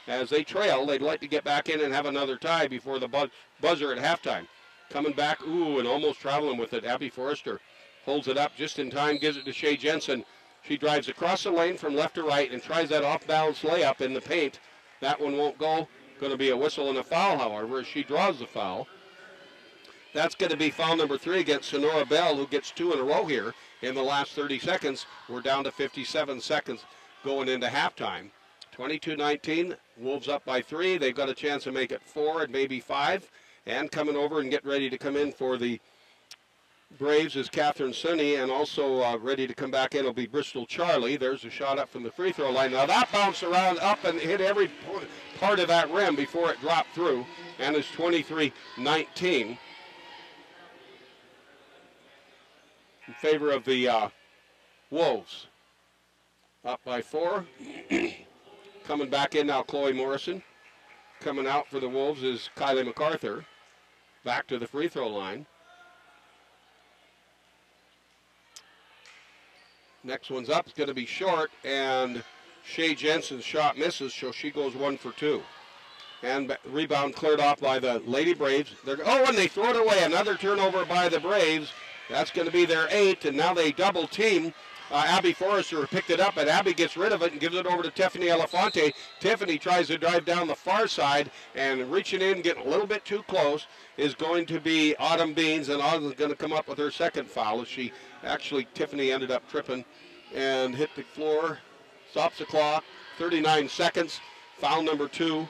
As they trail, they'd like to get back in and have another tie before the buzzer at halftime. Coming back, and almost traveling with it. Abby Forrester holds it up just in time, gives it to Shea Jensen. She drives across the lane from left to right and tries that off-balance layup in the paint. That one won't go. Going to be a whistle and a foul, however, as she draws the foul. That's going to be foul number 3 against Sonora Bell, who gets 2 in a row here in the last 30 seconds. We're down to 57 seconds going into halftime. 22-19, Wolves up by 3. They've got a chance to make it 4 and maybe 5. And coming over and getting ready to come in for the Braves is Catherine Sunny, and also ready to come back in will be Bristol Charlie. There's a shot up from the free throw line. Now that bounced around up and hit every part of that rim before it dropped through, and it's 23-19 in favor of the Wolves. Up by 4. Coming back in now, Chloe Morrison. Coming out for the Wolves is Kylie MacArthur. Back to the free throw line. Next one's up. It's going to be short, and Shea Jensen's shot misses, so she goes 1 for 2. And rebound cleared off by the Lady Braves. And they throw it away. Another turnover by the Braves. That's going to be their 8th, and now they double team. Abby Forrester picked it up, and Abby gets rid of it and gives it over to Tiffany Elefante. Tiffany tries to drive down the far side, and reaching in, getting a little bit too close, is going to be Autumn Beans, and Autumn's going to come up with her second foul. Tiffany ended up tripping and hit the floor. Stops the clock, 39 seconds, foul number 2.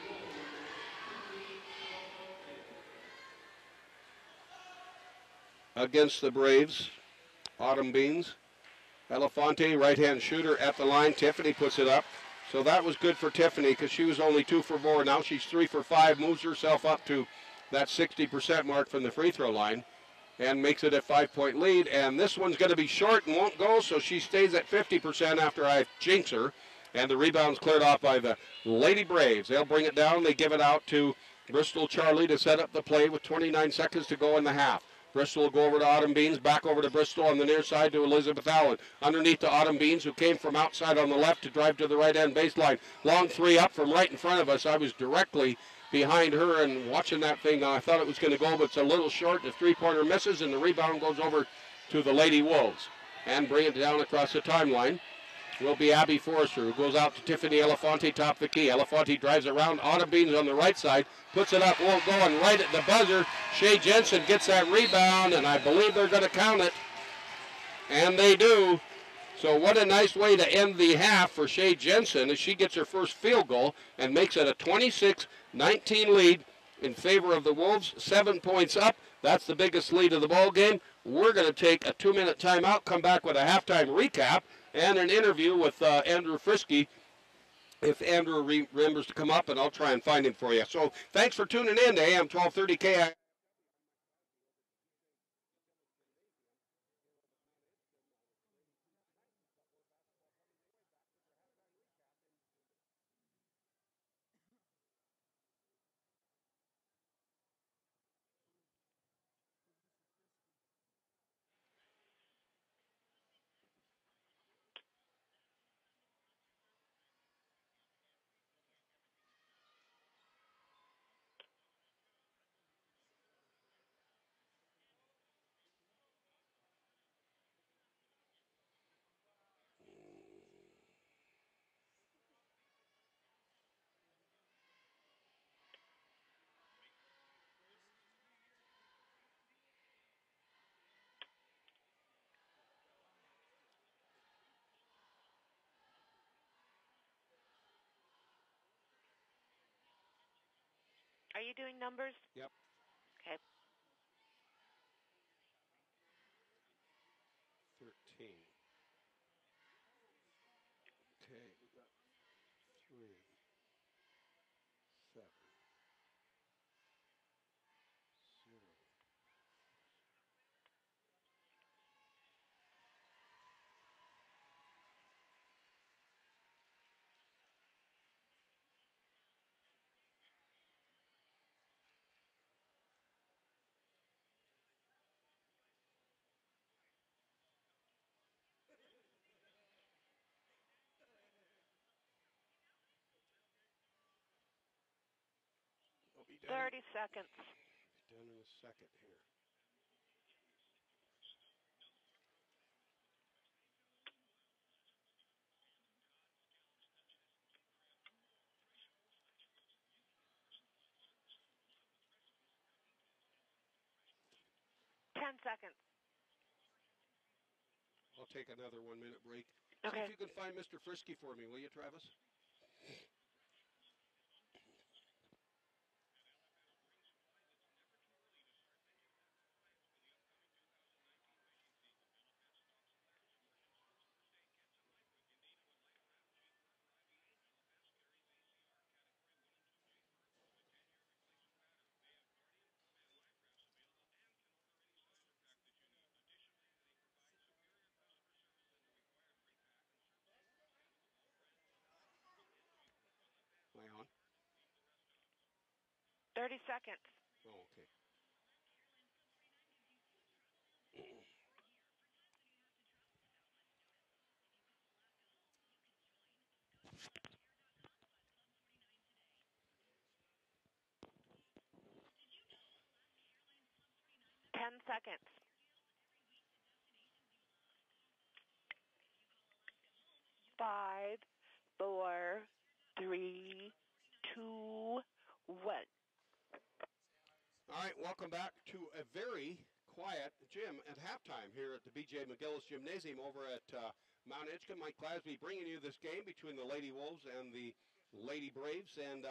Against the Braves, Autumn Beans. Elefante, right-hand shooter at the line. Tiffany puts it up. So that was good for Tiffany because she was only 2 for 4. Now she's 3 for 5, moves herself up to that 60% mark from the free throw line and makes it a 5-point lead. And this one's going to be short and won't go, so she stays at 50% after I jinx her. And the rebound's cleared off by the Lady Braves. They'll bring it down. They give it out to Bristol Charlie to set up the play with 29 seconds to go in the half. Bristol will go over to Autumn Beans, back over to Bristol on the near side to Elizabeth Allen. Underneath to Autumn Beans, who came from outside on the left to drive to the right-hand baseline. Long 3 up from right in front of us. I was directly behind her and watching that thing. I thought it was going to go, but it's a little short. The three-pointer misses, and the rebound goes over to the Lady Wolves. And bring it down across the timeline will be Abby Forrester, who goes out to Tiffany Elefante, top of the key. Elefante drives around. Autumn Beans on the right side, puts it up, won't go, and right at the buzzer, Shea Jensen gets that rebound, and I believe they're going to count it. And they do. So what a nice way to end the half for Shea Jensen as she gets her first field goal and makes it a 26-19 lead in favor of the Wolves. 7 points up. That's the biggest lead of the ball game. We're going to take a 2-minute timeout, come back with a halftime recap and an interview with Andrew Frisky, if Andrew remembers to come up, and I'll try and find him for you. So thanks for tuning in to AM 1230 KI.
Are you doing numbers?
Yep.
Okay.
13. Okay, we got 3, 7, 0. be done.
30 seconds.
Done in a second here.
Seconds.
I'll take another 1 minute break.
Okay.
See if you can find Mr. Frisky for me, will you, Travis? Am I on?
30 seconds.
Oh, okay.
10 seconds. 5, 4, 3, 2, 1.
All right, welcome back to a very quiet gym at halftime here at the B.J. McGillis Gymnasium over at Mt.Edgecumbe. Mike Clasby bringing you this game between the Lady Wolves and the Lady Braves, and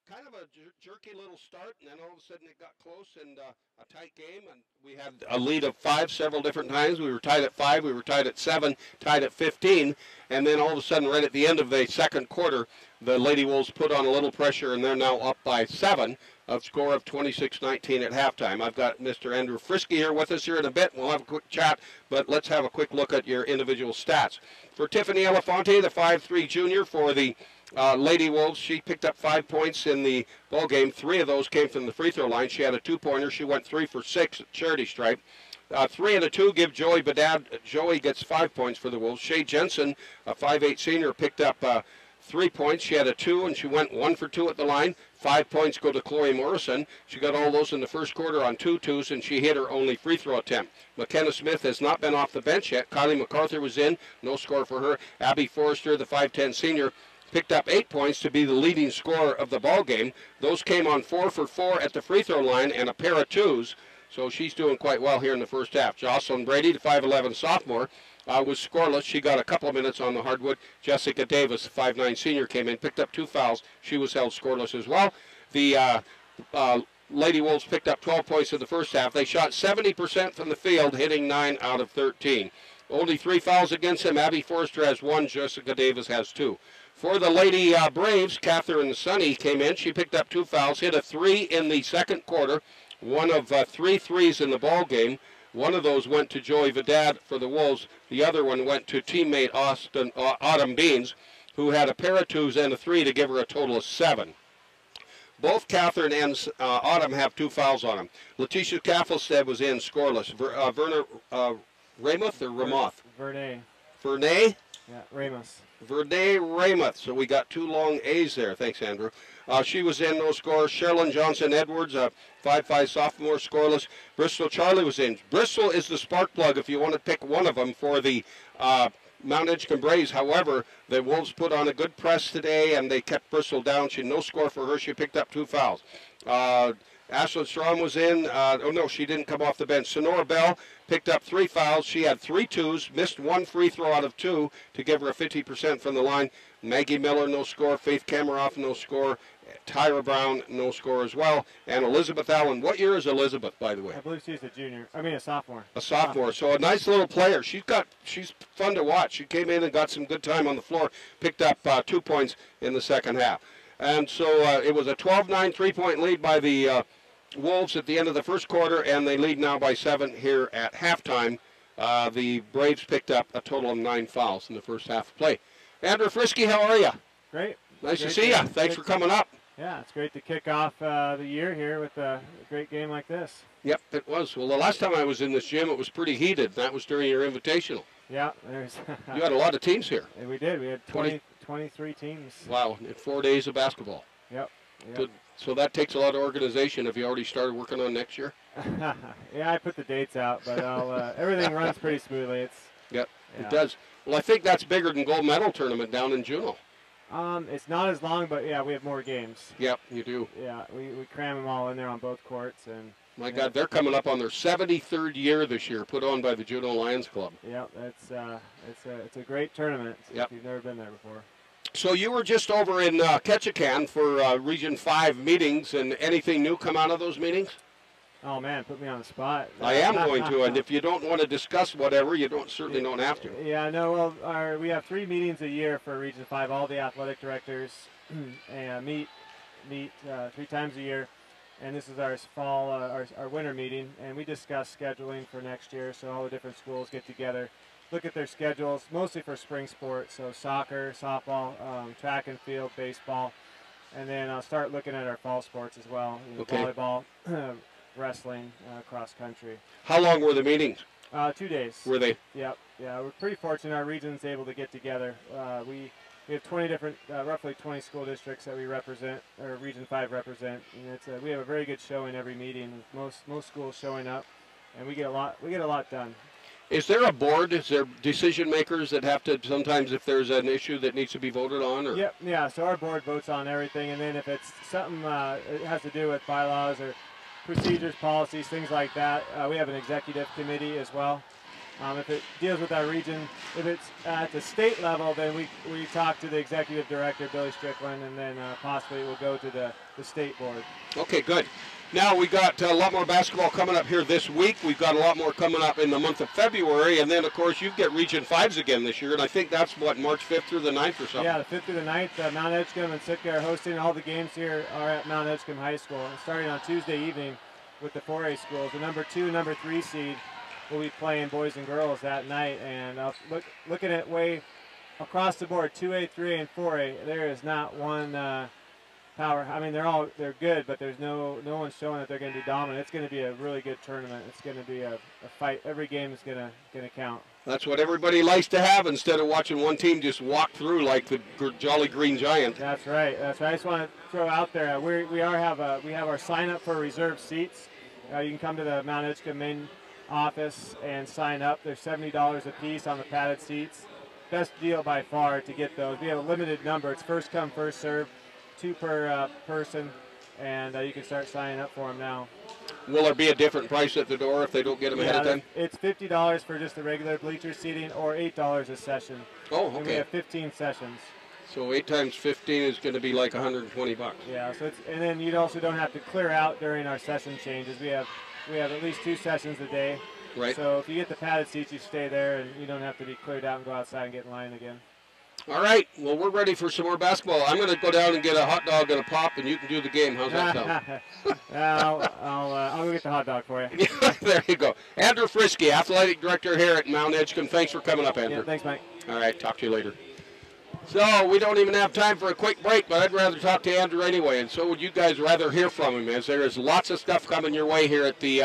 kind of a jerky little start, and then all of a sudden it got close and a tight game, and we had a lead of 5 several different times. We were tied at 5, we were tied at 7, tied at 15, and then all of a sudden right at the end of the second quarter, the Lady Wolves put on a little pressure, and they're now up by 7. A score of 26-19 at halftime. I've got Mr. Andrew Frisky here with us here in a bit. We'll have a quick chat, but let's have a quick look at your individual stats. For Tiffany Elefante, the 5'3" junior for the Lady Wolves, she picked up 5 points in the ball game. 3 of those came from the free throw line. She had a 2-pointer. She went 3 for 6 at charity stripe. 3 and a 2 give Joey Bedad. Joey gets 5 points for the Wolves. Shay Jensen, a 5'8" senior, picked up 3 points. She had a 2, and she went 1 for 2 at the line. 5 points go to Chloe Morrison. She got all those in the first quarter on 2 twos, and she hit her only free throw attempt. McKenna Smith has not been off the bench yet. Kylie MacArthur was in. No score for her. Abby Forrester, the 5'10" senior, picked up 8 points to be the leading scorer of the ball game. Those came on 4 for 4 at the free throw line and a pair of 2s. So she's doing quite well here in the first half. Jocelyn Brady, the 5'11" sophomore, was scoreless. She got a couple of minutes on the hardwood. Jessica Davis, the 5'9" senior, came in, picked up 2 fouls. She was held scoreless as well. The Lady Wolves picked up 12 points in the first half. They shot 70% from the field, hitting 9 out of 13. Only 3 fouls against them. Abby Forrester has 1. Jessica Davis has 2. For the Lady Braves, Catherine Sunny came in. She picked up 2 fouls, hit a 3 in the second quarter. One of 3 threes in the ball game. One of those went to Joey Vidad for the Wolves. The other one went to teammate Autumn Beans, who had a pair of 2s and a 3 to give her a total of 7. Both Catherine and Autumn have 2 fouls on them. Letitia Kaffelstead was in scoreless. Verna Ramuth or Ramoth? Vernay?
Yeah, Ramos.
Vernay Ramuth. So we got 2 long A's there. Thanks, Andrew. She was in, no score. Sherilyn Johnson-Edwards, a 5'5" sophomore, scoreless. Bristol Charlie was in. Bristol is the spark plug if you want to pick one of them for the Mt.Edgecumbe Braves. However, the Wolves put on a good press today, and they kept Bristol down. She no score for her. She picked up 2 fouls. Ashlyn Strom was in. Oh, no, she didn't come off the bench. Sonora Bell picked up 3 fouls. She had 3 2s, missed 1 free throw out of 2 to give her a 50% from the line. Maggie Miller, no score. Faith Kameroff, no score. Tyra Brown, no score as well. And Elizabeth Allen. What year is Elizabeth, by the way?
I believe she's a sophomore.
A sophomore. So a nice little player. She's fun to watch. She came in and got some good time on the floor. Picked up 2 points in the second half. And so it was a 12-9 3-point lead by the Wolves at the end of the first quarter, and they lead now by 7 here at halftime. The Braves picked up a total of 9 fouls in the first half of play. Andrew Frisky, how are you?
Great.
Nice to see you. Thanks for coming up.
Yeah, it's great to kick off the year here with a great game like this.
Yep, it was. Well, the last time I was in this gym, it was pretty heated. That was during your invitational.
Yeah, there's.
You had a lot of teams here.
We did. We had 23 teams.
Wow, in 4 days of basketball.
Yep. Yep.
So that takes a lot of organization. Have you already started working on next year?
Yeah, I put the dates out, but everything runs pretty smoothly.
Yep,
Yeah.
it does. Well, I think that's bigger than gold medal tournament down in Juneau.
It's not as long, but yeah, we have more games.
Yep, you do.
Yeah, we cram them all in there on both courts, and
My God, they're coming up on their 73rd year this year, put on by the Juneau Lions Club.
yeah, it's a great tournament.
Yep.
If you've never been there before.
So you were just over in Ketchikan for Region 5 meetings, and anything new come out of those meetings?
Oh man, put me on the spot.
I am going to, and if you don't want to discuss whatever, you certainly don't have to.
Yeah, no. Well, we have 3 meetings a year for Region 5. All the athletic directors and meet 3 times a year, and this is our fall, our winter meeting, and we discuss scheduling for next year. So all the different schools get together, look at their schedules, mostly for spring sports, so soccer, softball, track and field, baseball, and then I'll start looking at our fall sports as well,
Okay.
volleyball, wrestling, cross country.
How long were the meetings?
2 days.
Were they?
Yep. Yeah, we're pretty fortunate. Our region's able to get together. We have 20 different, roughly 20 school districts that we represent, or Region 5 represent, and we have a very good showing every meeting. Most schools showing up, and we get a lot done.
Is there a board? Is there decision makers that have to sometimes, if there's an issue that needs to be voted on? Or?
Yep. Yeah. So our board votes on everything, and then if it's something it has to do with bylaws or procedures, policies, things like that, we have an executive committee as well. If it deals with our region, if it's at the state level, then we talk to the executive director, Billy Strickland, and then possibly it will go to the state board.
Okay, good. Now we got a lot more basketball coming up here this week. We've got a lot more coming up in the month of February, and then of course you get Region 5s again this year, and I think that's what, March 5th through the 9th or something.
Yeah, the 5th through the 9th, Mt.Edgecumbe and Sitka are hosting. All the games here are at Mt.Edgecumbe High School, and starting on Tuesday evening with the 4A schools. The number 2, number 3 seed will be playing boys and girls that night, and looking at way across the board, 2A, 3A, and 4A, there is not one power. I mean, they're good, but there's no one showing that they're going to be dominant. It's going to be a really good tournament. It's going to be a fight. Every game is going to count.
That's what everybody likes to have instead of watching one team just walk through like the Jolly Green Giant.
That's right. That's right. I just want to throw out there, we have our sign up for reserved seats. You can come to the Mt.Edgecumbe main office and sign up. They're $70 a piece on the padded seats. Best deal by far to get those. We have a limited number. It's first come, first serve, 2 per person, and you can start signing up for them now.
Will there be a different price at the door if they don't get them ahead of time?
It's $50 for just the regular bleacher seating, or $8 a session.
Oh,
And we
okay.
have 15 sessions.
So 8 times 15 is going to be like $120.
Yeah. So and then you also don't have to clear out during our session changes. We have at least 2 sessions a day.
Right.
So if you get the padded seats, you stay there, and you don't have to be cleared out and go outside and get in line again.
All right. Well, we're ready for some more basketball. I'm going to go down and get a hot dog and a pop, and you can do the game. How's that sound?
I'll go get the hot dog for you.
There you go. Andrew Frisky, Athletic Director here at Mt.Edgecumbe. Thanks for coming up, Andrew.
Yeah, thanks, Mike.
All right. Talk to you later. So we don't even have time for a quick break, but I'd rather talk to Andrew anyway, and so would you guys rather hear from him, as there is lots of stuff coming your way here at the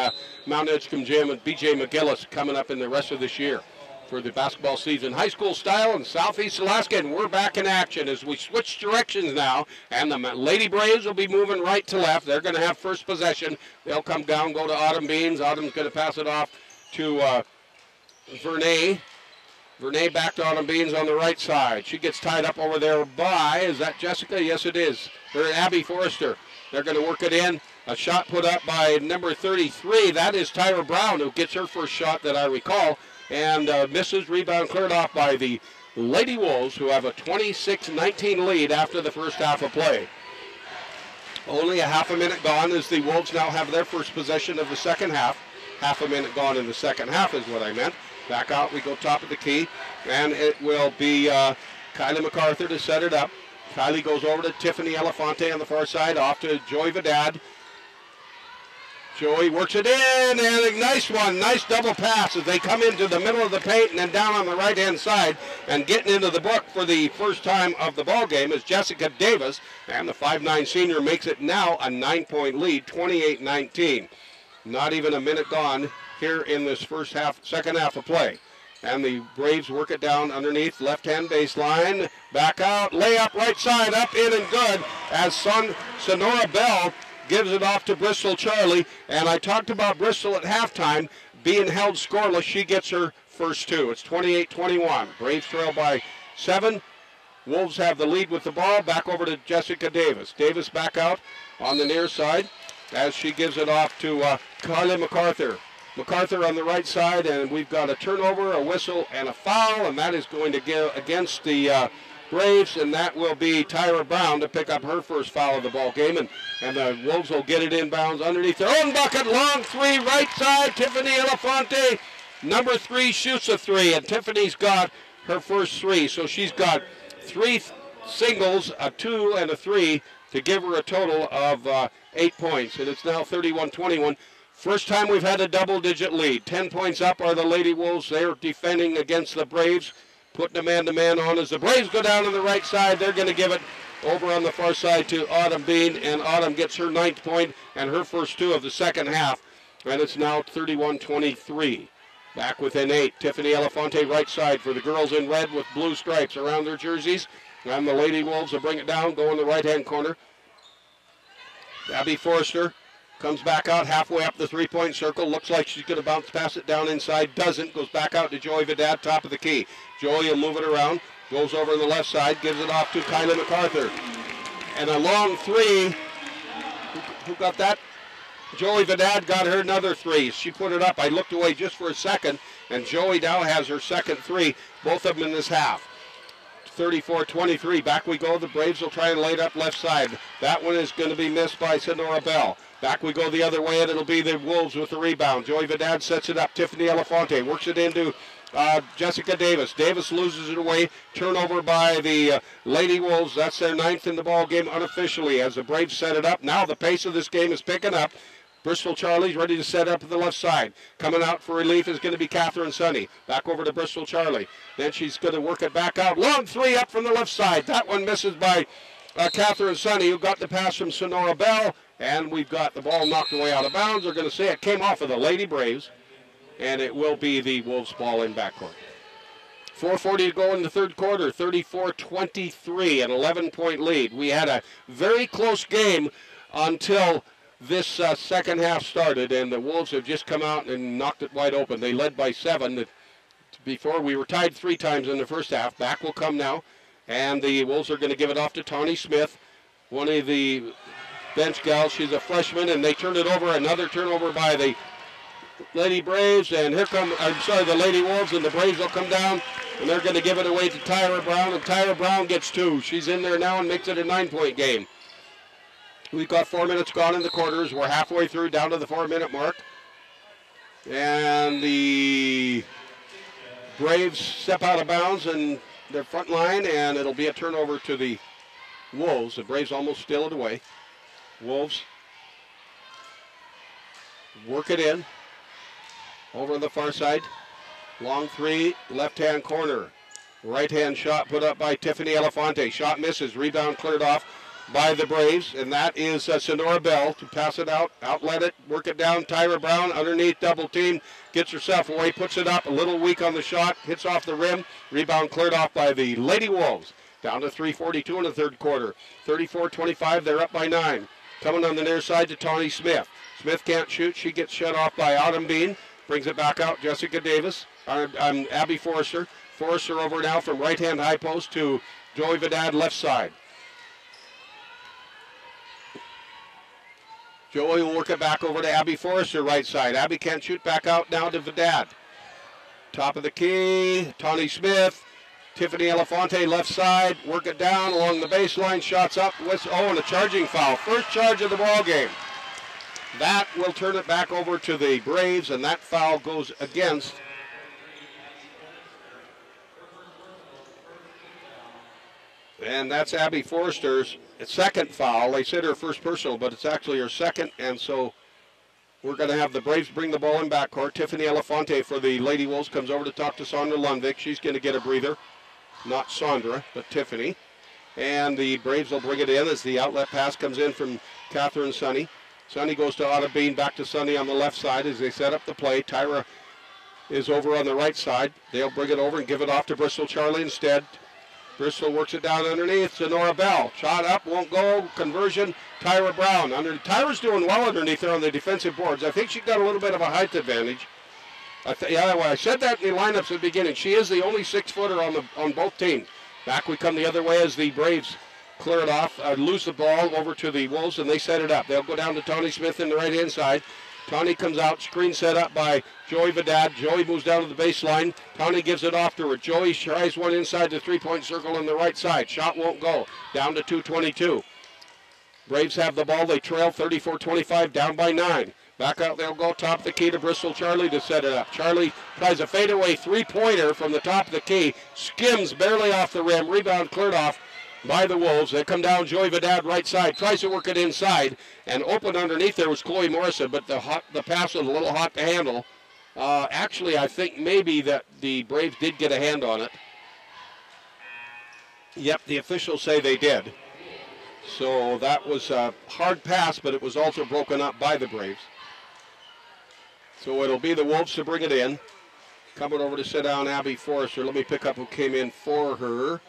Mt.Edgecumbe Gym and B.J. McGillis coming up in the rest of this year for the basketball season. High school style in Southeast Alaska, and we're back in action as we switch directions now, and the Lady Braves will be moving right to left. They're going to have first possession. They'll come down, go to Autumn Beans. Autumn's going to pass it off to Vernay. Vernay back to Autumn Beans on the right side. She gets tied up over there by, is that Jessica? Yes, it is. They're Abby Forrester. They're going to work it in. A shot put up by number 33. That is Tyra Brown, who gets her first shot that I recall, and misses. Rebound cleared off by the Lady Wolves, who have a 26-19 lead after the first half of play. Only a half a minute gone as the Wolves now have their first possession of the second half. Half a minute gone in the second half is what I meant. Back out we go, top of the key, and it will be Kylie MacArthur to set it up. Kylie goes over to Tiffany Elefante on the far side, off to Joey Vidad. Joey works it in, and a nice one, nice double pass as they come into the middle of the paint and then down on the right-hand side, and getting into the book for the first time of the ball game is Jessica Davis, and the 5'9" senior makes it now a 9-point lead, 28-19. Not even a minute gone here in this second half of play. And the Braves work it down underneath left-hand baseline. Back out, layup right side, up, in, and good. As Sonora Bell gives it off to Bristol Charlie. And I talked about Bristol at halftime being held scoreless. She gets her first two. It's 28-21. Braves trail by 7. Wolves have the lead with the ball. Back over to Jessica Davis. Davis back out on the near side as she gives it off to Carly MacArthur. MacArthur on the right side, and we've got a turnover, a whistle, and a foul, and that is going to go against the Braves, and that will be Tyra Brown to pick up her first foul of the ball game, and the Wolves will get it inbounds underneath their own bucket. Long three, right side, Tiffany Elefante. Number 3 shoots a 3, and Tiffany's got her first 3, so she's got 3 singles, a 2, and a 3 to give her a total of 8 points, and it's now 31-21. First time we've had a double-digit lead. 10 points up are the Lady Wolves. They're defending against the Braves, putting a man-to-man on as the Braves go down to the right side. They're going to give it over on the far side to Autumn Bean, and Autumn gets her 9th point and her first 2 of the second half, and it's now 31-23. Back within 8, Tiffany Elefante right side for the girls in red with blue stripes around their jerseys, and the Lady Wolves will bring it down, go in the right-hand corner. Abby Forrester comes back out halfway up the three-point circle. Looks like she's going to bounce pass it down inside. Doesn't. Goes back out to Joey Vidad, top of the key. Joey will move it around. Goes over on the left side. Gives it off to Kyla MacArthur. And a long 3. Who got that? Joey Vidad got her another 3. She put it up. I looked away just for a second. And Joey now has her second 3. Both of them in this half. 34-23. Back we go. The Braves will try and lay it up left side. That one is going to be missed by Sonora Bell. Back we go the other way, and it'll be the Wolves with the rebound. Joey Vidad sets it up. Tiffany Elefante works it into Jessica Davis. Davis loses it away. Turnover by the Lady Wolves. That's their 9th in the ball game unofficially as the Braves set it up. Now the pace of this game is picking up. Bristol Charlie's ready to set up to the left side. Coming out for relief is going to be Catherine Sunny. Back over to Bristol Charlie. Then she's going to work it back out. Long 3 up from the left side. That one misses by Catherine Sunny, who got the pass from Sonora Bell. And we've got the ball knocked away out of bounds. They're going to say it came off of the Lady Braves, and it will be the Wolves' ball in backcourt. 4:40 to go in the third quarter, 34-23, an 11-point lead. We had a very close game until this second half started, and the Wolves have just come out and knocked it wide open. They led by 7. Before we were tied 3 times in the first half. Back will come now, and the Wolves are going to give it off to Tawny Smith, one of the bench gals. She's a freshman, and they turn it over. Another turnover by the Lady Braves, and the Lady Wolves, and the Braves will come down, and they're going to give it away to Tyra Brown, and Tyra Brown gets 2. She's in there now and makes it a 9-point game. We've got 4 minutes gone in the quarters. We're halfway through, down to the 4-minute mark, and the Braves step out of bounds in their front line, and it'll be a turnover to the Wolves. The Braves almost steal it away. Wolves work it in. Over on the far side. Long 3, left-hand corner. Right-hand shot put up by Tiffany Elefante. Shot misses. Rebound cleared off by the Braves. And that is Sonora Bell to pass it out. Outlet it. Work it down. Tyra Brown underneath. Double team. Gets herself away. Puts it up. A little weak on the shot. Hits off the rim. Rebound cleared off by the Lady Wolves. Down to 3:42 in the third quarter. 34-25. They're up by 9. Coming on the near side to Tawny Smith. Smith can't shoot. She gets shut off by Autumn Bean. Brings it back out. Jessica Davis. Abby Forrester. Forrester over now from right-hand high post to Joey Vidad left side. Joey will work it back over to Abby Forrester right side. Abby can't shoot. Back out now to Vidad. Top of the key. Tawny Smith. Tiffany Elefante left side. Work it down along the baseline. Shots up. And a charging foul. First charge of the ball game. That will turn it back over to the Braves, and that foul goes against and that's Abby Forrester's second foul. They said her first personal, but it's actually her second, and so we're going to have the Braves bring the ball in backcourt. Tiffany Elefante for the Lady Wolves comes over to talk to Sandra Lundvik. She's going to get a breather. Not Sandra, but Tiffany. And the Braves will bring it in as the outlet pass comes in from Catherine Sunny. Sunny goes to Autumn Bean, back to Sunny on the left side as they set up the play. Tyra is over on the right side. They'll bring it over and give it off to Bristol Charlie instead. Bristol works it down underneath to Nora Bell. Shot up, won't go. Conversion, Tyra Brown. Tyra's doing well underneath there on the defensive boards. I think she got a little bit of a height advantage. I said that in the lineups at the beginning. She is the only 6-footer on both teams. Back we come the other way as the Braves clear it off, lose the ball over to the Wolves, and they set it up. They'll go down to Tawny Smith in the right-hand side. Tawny comes out, screen set up by Joey Vidad. Joey moves down to the baseline. Tawny gives it off to her. Joey tries one inside the three-point circle on the right side. Shot won't go. Down to 2:22. Braves have the ball. They trail 34-25, down by 9. Back out, they'll go top of the key to Bristol Charlie to set it up. Charlie tries a fadeaway three-pointer from the top of the key. Skims barely off the rim. Rebound cleared off by the Wolves. They come down, Joey Vidad right side. Tries to work it inside. And open underneath there was Chloe Morrison, but the pass was a little hot to handle. Actually, I think maybe that the Braves did get a hand on it. Yep, the officials say they did. So that was a hard pass, but it was also broken up by the Braves. So it'll be the Wolves to bring it in. Coming over to sit down, Abby Forrester. Let me pick up who came in for her.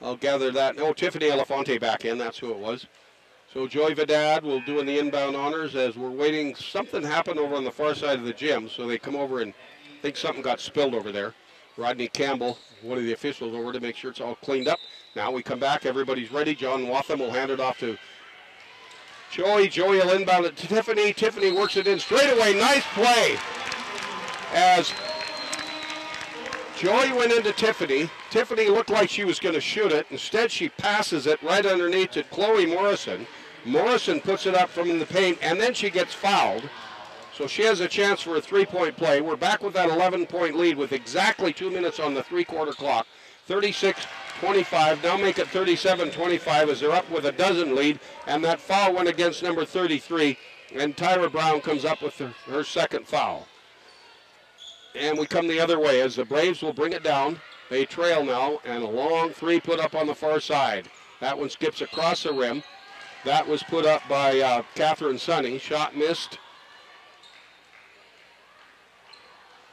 I'll gather that. No, Tiffany Elefante back in. That's who it was. So Joy Vidad will do in the inbound honors as we're waiting. Something happened over on the far side of the gym, so they come over and think something got spilled over there. Rodney Campbell, one of the officials, over to make sure it's all cleaned up. Now we come back. Everybody's ready. John Watham will hand it off to Joey. Joey will inbound it to Tiffany. Tiffany works it in straight away. Nice play as Joey went into Tiffany. Tiffany looked like she was going to shoot it. Instead, she passes it right underneath to Chloe Morrison. Morrison puts it up from in the paint, and then she gets fouled. So she has a chance for a three-point play. We're back with that 11-point lead with exactly 2 minutes on the three-quarter clock. 36-25. Now make it 37-25 as they're up with a dozen lead. And that foul went against number 33. And Tyra Brown comes up with her second foul. And we come the other way as the Braves will bring it down. They trail now, and a long three put up on the far side. That one skips across the rim. That was put up by Catherine Sonny. Shot missed.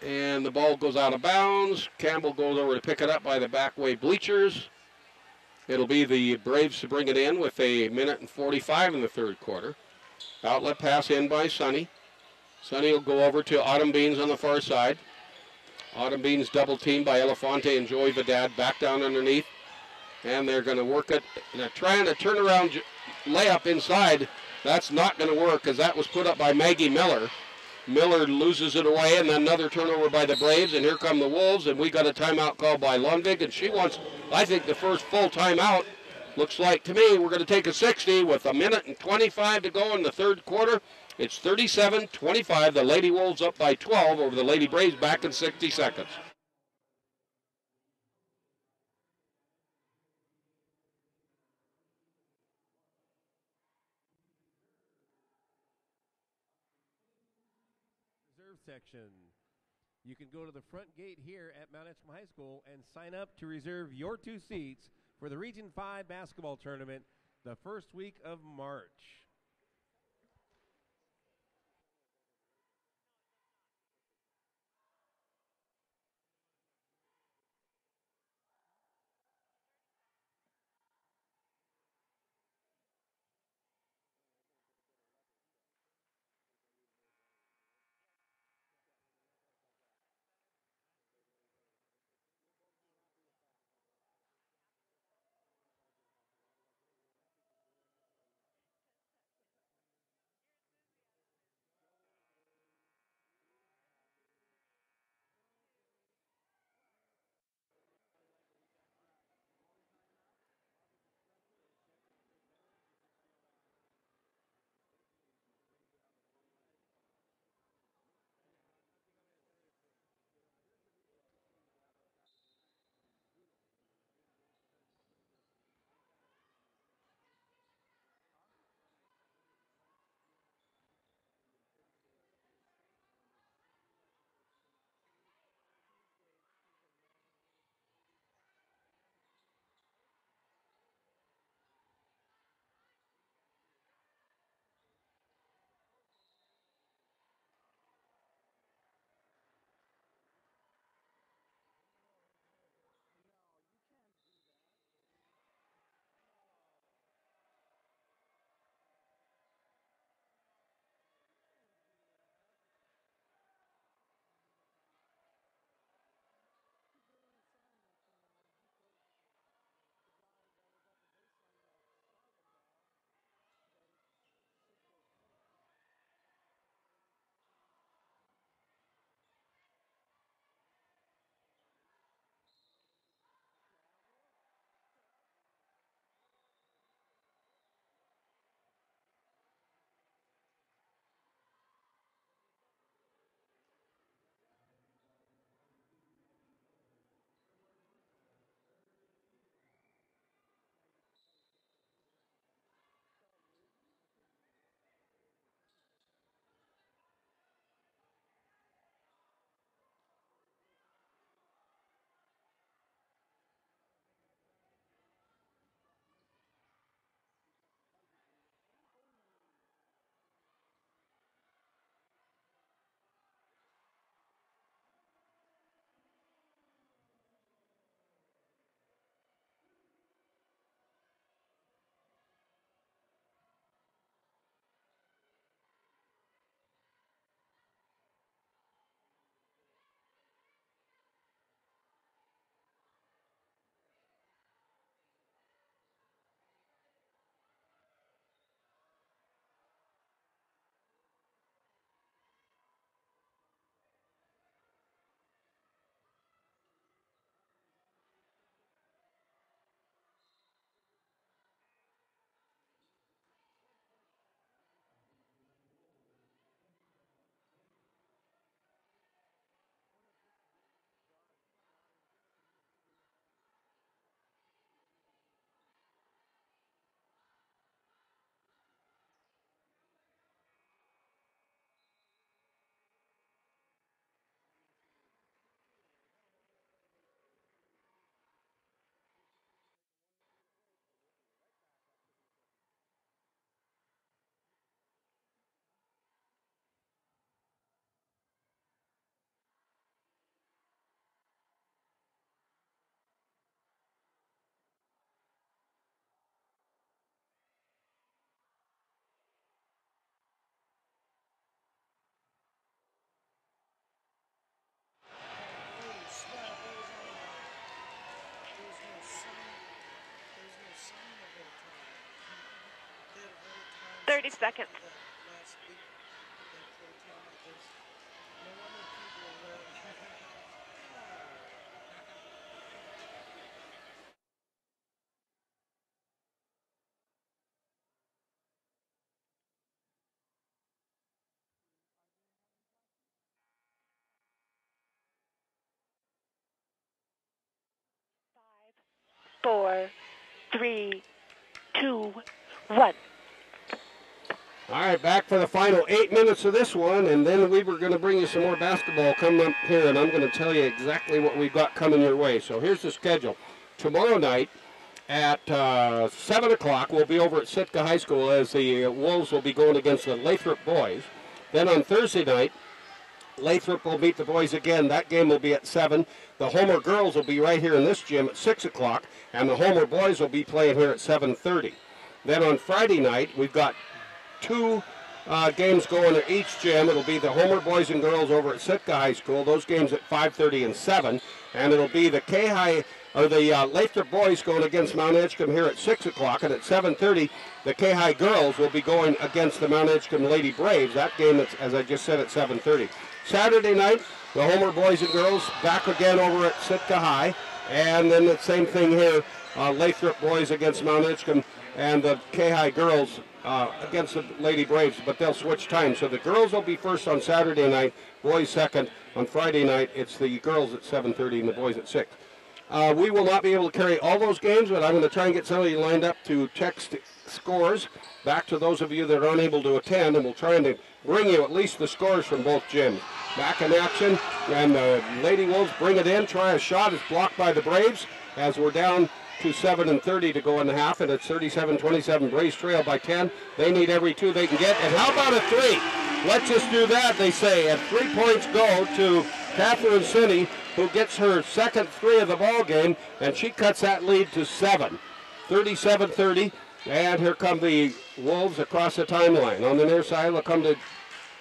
And the ball goes out of bounds. Campbell goes over to pick it up by the back way bleachers. It'll be the Braves to bring it in with a minute and 45 in the third quarter. Outlet pass in by Sonny. Sonny will go over to Autumn Beans on the far side. Autumn Beans double teamed by Elefante and Joey Vidad back down underneath. And they're going to work it. And they're trying to turn around layup inside. That's not going to work because that was put up by Maggie Miller. Miller loses it away, and then another turnover by the Braves, and here come the Wolves, and we got a timeout called by Lundvik, and she wants, I think, the first full timeout. Looks like to me we're going to take a 60 with a minute and 25 to go in the third quarter. It's 37-25. The Lady Wolves up by 12 over the Lady Braves back in 60 seconds.
Reserve section. You can go to the front gate here at Mt.Edgecumbe High School and sign up to reserve your 2 seats for the Region 5 basketball tournament the first week of March.
30 seconds. Four, three, two, one.
All right, back for the final 8 minutes of this one, and then we were going to bring you some more basketball coming up here, and I'm going to tell you exactly what we've got coming your way. So here's the schedule. Tomorrow night at 7 o'clock, we'll be over at Sitka High School as the Wolves will be going against the Lathrop boys. Then on Thursday night, Lathrop will meet the boys again. That game will be at 7. The Homer girls will be right here in this gym at 6 o'clock, and the Homer boys will be playing here at 7:30. Then on Friday night, we've got 2 games going at each gym. It'll be the Homer boys and girls over at Sitka High School. Those games at 5:30 and 7, and it'll be the Lathrop boys going against Mt.Edgecumbe here at 6 o'clock, and at 7:30, the K-High girls will be going against the Mt.Edgecumbe Lady Braves. That game, is, as I just said, at 7:30. Saturday night, the Homer boys and girls back again over at Sitka High, and then the same thing here, Lathrop boys against Mt.Edgecumbe, and the K-High girls against the Lady Braves, but they'll switch times. So the girls will be first on Saturday night, boys second. On Friday night, it's the girls at 7:30 and the boys at 6. We will not be able to carry all those games, but I'm going to try and get somebody lined up to text scores back to those of you that are unable to attend, and we'll try and bring you at least the scores from both gyms. Back in action, and the Lady Wolves bring it in, try a shot, it's blocked by the Braves, as we're down to 7:30 to go in the half, and it's 37-27. Braves trail by 10. They need every 2 they can get, and how about a 3? Let's just do that, they say, and 3 points go to Catherine Sinney, who gets her second 3 of the ball game, and she cuts that lead to 7. 37-30, and here come the Wolves across the timeline. On the near side, they'll come to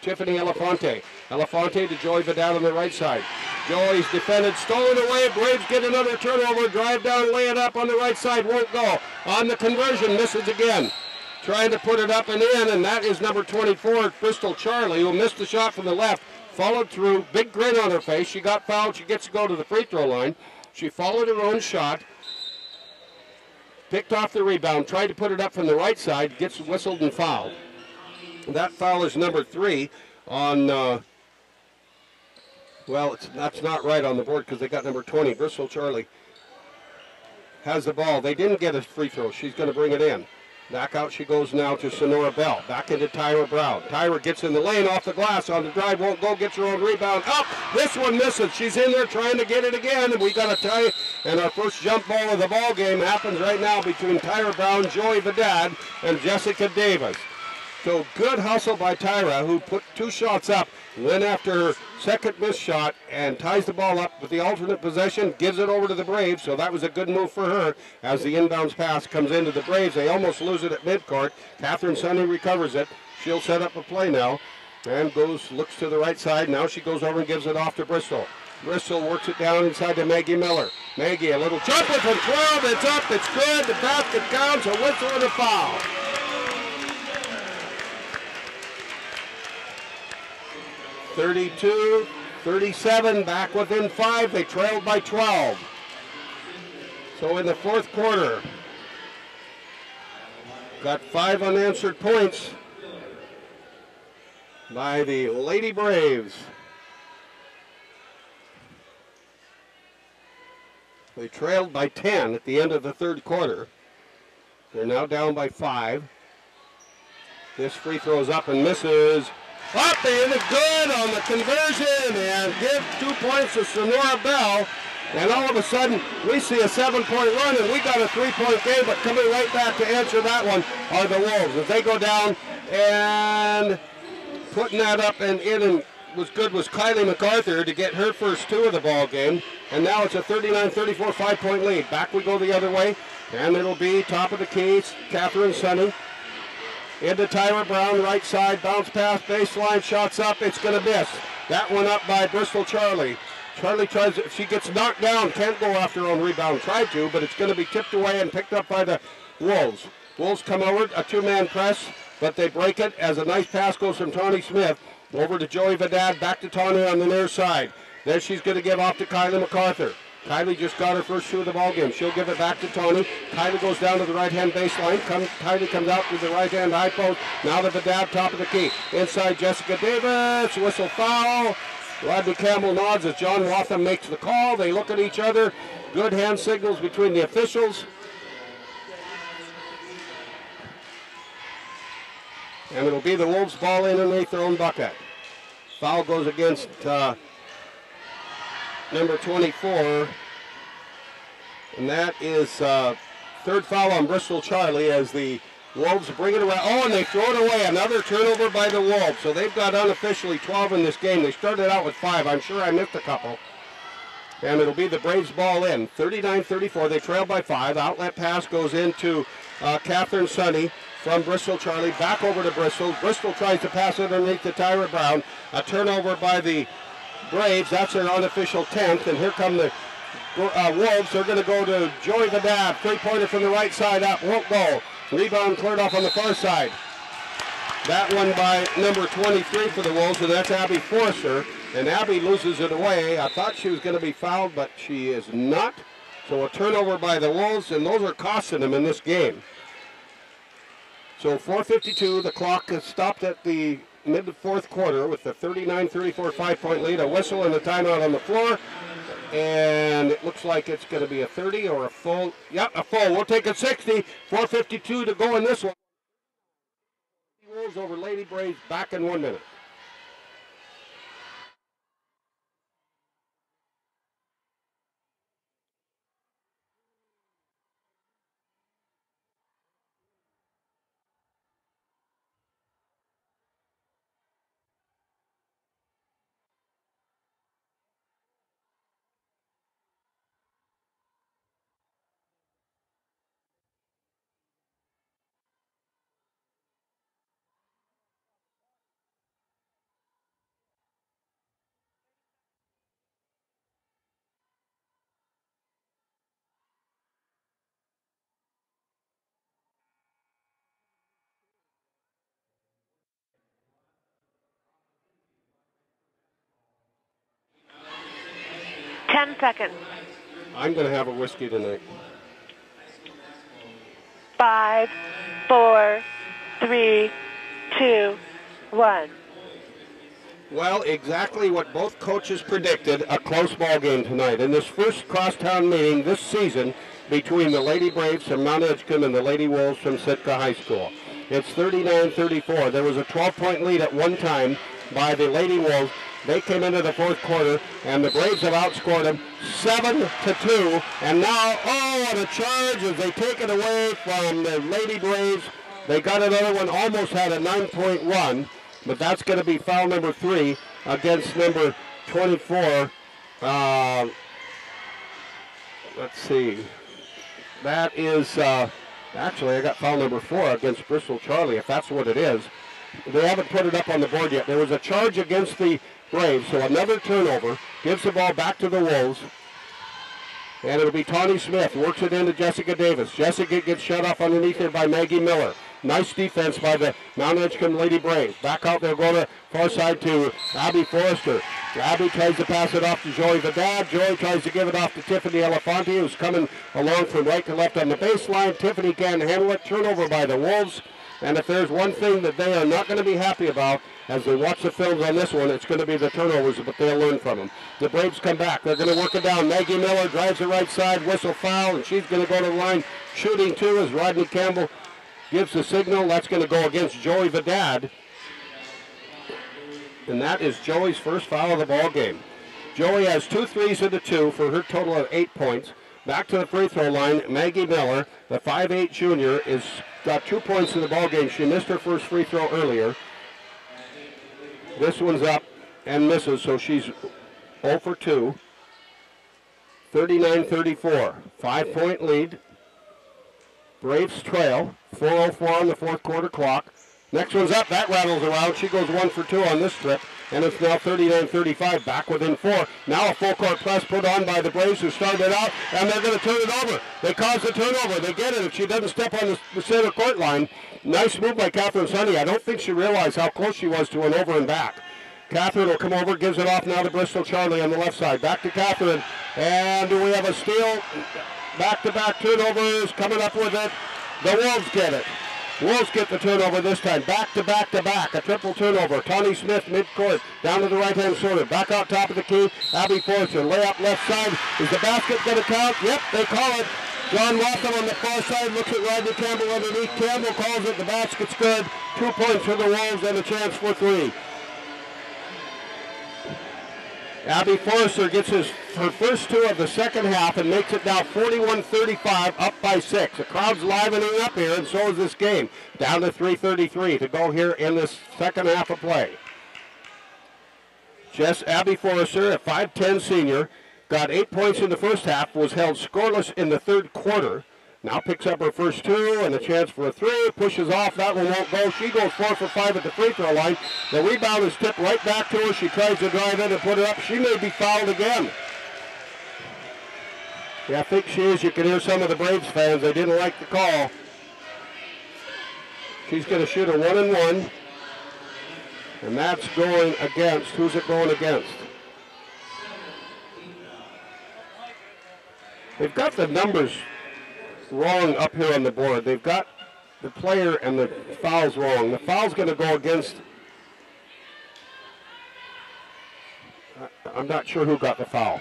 Tiffany Elefante. Elefante to Joy Vidal on the right side. Joy's defended, stolen away. Braves get another turnover. Drive down, lay it up on the right side. Won't go. On the conversion, misses again. Trying to put it up and in, and that is number 24, Bristol Charlie, who missed the shot from the left. Followed through, big grin on her face. She got fouled. She gets to go to the free throw line. She followed her own shot. Picked off the rebound. Tried to put it up from the right side. Gets whistled and fouled. That foul is number 3 on, that's not right on the board because they got number 20. Bristol Charlie has the ball. They didn't get a free throw. She's going to bring it in. Back out she goes now to Sonora Bell. Back into Tyra Brown. Tyra gets in the lane off the glass. On the drive, won't go. Gets her own rebound. Up! This one misses. She's in there trying to get it again. And we got a tie. And our first jump ball of the ball game happens right now between Tyra Brown, Joey Vidad, and Jessica Davis. So good hustle by Tyra, who put 2 shots up, went after her second missed shot, and ties the ball up with the alternate possession, gives it over to the Braves, so that was a good move for her as the inbounds pass comes into the Braves. They almost lose it at midcourt. Catherine Sonny recovers it. She'll set up a play now and looks to the right side. Now she goes over and gives it off to Bristol. Bristol works it down inside to Maggie Miller. Maggie, a little jumper from 12. It's up. It's good. The basket counts. A whistle and a foul. (32-37), back within 5. They trailed by 12. So in the fourth quarter, got 5 unanswered points by the Lady Braves. They trailed by 10 at the end of the third quarter. They're now down by 5. This free throw is up and misses. Up and good on the conversion, and give 2 points to Sonora Bell. And all of a sudden, we see a 7-point run, and we got a 3-point game, but coming right back to answer that one are the Wolves. As they go down, and putting that up and in and was Kylie MacArthur to get her first 2 of the ball game. And now it's a 39-34 5-point lead. Back we go the other way, and it'll be top of the key, Catherine Sonny. Into Tyra Brown, right side, bounce pass, baseline, shots up, it's going to miss. That one up by Bristol Charlie. Charlie tries, she gets knocked down, can't go after her own rebound, tried to, but it's going to be tipped away and picked up by the Wolves. Wolves come over, a 2-man press, but they break it as a nice pass goes from Tawny Smith over to Joey Vidad, back to Tawny on the near side. Then she's going to give off to Kylie MacArthur. Kylie just got her first shoe of the ball game. She'll give it back to Tawny. Kylie goes down to the right-hand baseline. Kylie comes out to the right-hand high post. Now to Vidad, top of the key. Inside Jessica Davis. Whistle foul. Rodney Campbell nods as John Waltham makes the call. They look at each other. Good hand signals between the officials. And it'll be the Wolves' ball in underneath their own bucket. Foul goes against number 24. And that is third foul on Bristol Charlie as the Wolves bring it around. Oh, and they throw it away. Another turnover by the Wolves. So they've got unofficially 12 in this game. They started out with 5. I'm sure I missed a couple. And it'll be the Braves' ball in. 39-34. They trail by 5. Outlet pass goes into Catherine Sunny from Bristol Charlie. Back over to Bristol. Bristol tries to pass it underneath to Tyra Brown. A turnover by the Braves. That's their unofficial 10th. And here come the Wolves. They're going to go to Joey Vidad. Three-pointer from the right side up. Won't go. Rebound cleared off on the far side. That one by number 23 for the Wolves, and that's Abby Forrester. And Abby loses it away. I thought she was going to be fouled, but she is not. So a turnover by the Wolves, and those are costing them in this game. So 4:52, the clock has stopped at the mid-fourth quarter with the 39-34 5-point lead. A whistle and a timeout on the floor. And it looks like it's going to be a 30 or a full. Yep, a full. We'll take a 60. 4:52 to go in this one. Wolves over Lady Braves back in 1 minute.
Seconds.
I'm going to have a whiskey tonight.
5, 4, 3, 2, 1.
Well, exactly what both coaches predicted, a close ball game tonight. In this first crosstown meeting this season between the Lady Braves from Mt.Edgecumbe and the Lady Wolves from Sitka High School. It's 39-34. There was a 12-point lead at one time by the Lady Wolves. They came into the fourth quarter, and the Braves have outscored them 7-2. And now, what a charge as they take it away from the Lady Braves. They got another one, almost had a 9-point run, but that's going to be foul number 3 against number 24. Let's see. That is, actually, I got foul number 4 against Bristol Charlie, if that's what it is. They haven't put it up on the board yet. There was a charge against the Braves, so another turnover, gives the ball back to the Wolves, and it'll be Tawny Smith, works it into Jessica Davis. Jessica gets shut off underneath her by Maggie Miller. Nice defense by the Mt.Edgecumbe Lady Braves. Back out there, go to far side to Abby Forrester. Abby tries to pass it off to Joey Vidad. Joey tries to give it off to Tiffany Elefante, who's coming along from right to left on the baseline. Tiffany can't handle it. Turnover by the Wolves. And if there's one thing that they are not going to be happy about as they watch the films on this one, it's going to be the turnovers, but they'll learn from them. The Braves come back. They're going to work it down. Maggie Miller drives the right side, whistle foul, and she's going to go to the line shooting too as Rodney Campbell gives the signal. That's going to go against Joey Vidad. And that is Joey's first foul of the ball game. Joey has 2 threes and a 2 for her total of 8 points. Back to the free throw line, Maggie Miller, the 5'8 junior, is got 2 points in the ball game. She missed her first free throw earlier. This one's up and misses, so she's 0 for 2. 39-34, 5-point lead. Braves trail, 4:04 on the fourth quarter clock. Next one's up. That rattles around. She goes 1 for 2 on this trip. And it's now 39-35, back within 4. Now a full court press put on by the Braves, who started out, and they're going to turn it over. They cause the turnover. They get it if she doesn't step on the center court line. Nice move by Catherine Sunny. I don't think she realized how close she was to an over and back. Catherine will come over, gives it off now to Bristol Charlie on the left side. Back to Catherine. And do we have a steal? Back-to-back turnovers coming up with it. The Wolves get it. Wolves get the turnover this time. Back-to-back-to-back. A triple turnover. Tawny Smith mid-court. Down to the right-hand shoulder. Back out top of the key. Abby Forster. Layup left side. Is the basket going to count? Yep, they call it. John Waltham on the far side looks at Rodney Campbell underneath. Campbell calls it. The basket's good. 2 points for the Wolves and a chance for 3. Abby Forrester gets her first 2 of the second half and makes it now 41-35, up by 6. The crowd's livening up here, and so is this game. Down to 3:33 to go here in this second half of play. Abby Forrester, a 5'10 senior, got 8 points in the first half, was held scoreless in the third quarter. Now picks up her first 2 and a chance for a 3. Pushes off. That one won't go. She goes 4 for 5 at the free throw line. The rebound is tipped right back to her. She tries to drive in and put it up. She may be fouled again. Yeah, I think she is. You can hear some of the Braves fans. They didn't like the call. She's going to shoot a 1-and-1. And that's going against. Who's it going against? They've got the numbers wrong up here on the board. They've got the player and the foul's wrong. The foul's going to go against, I'm not sure who got the foul.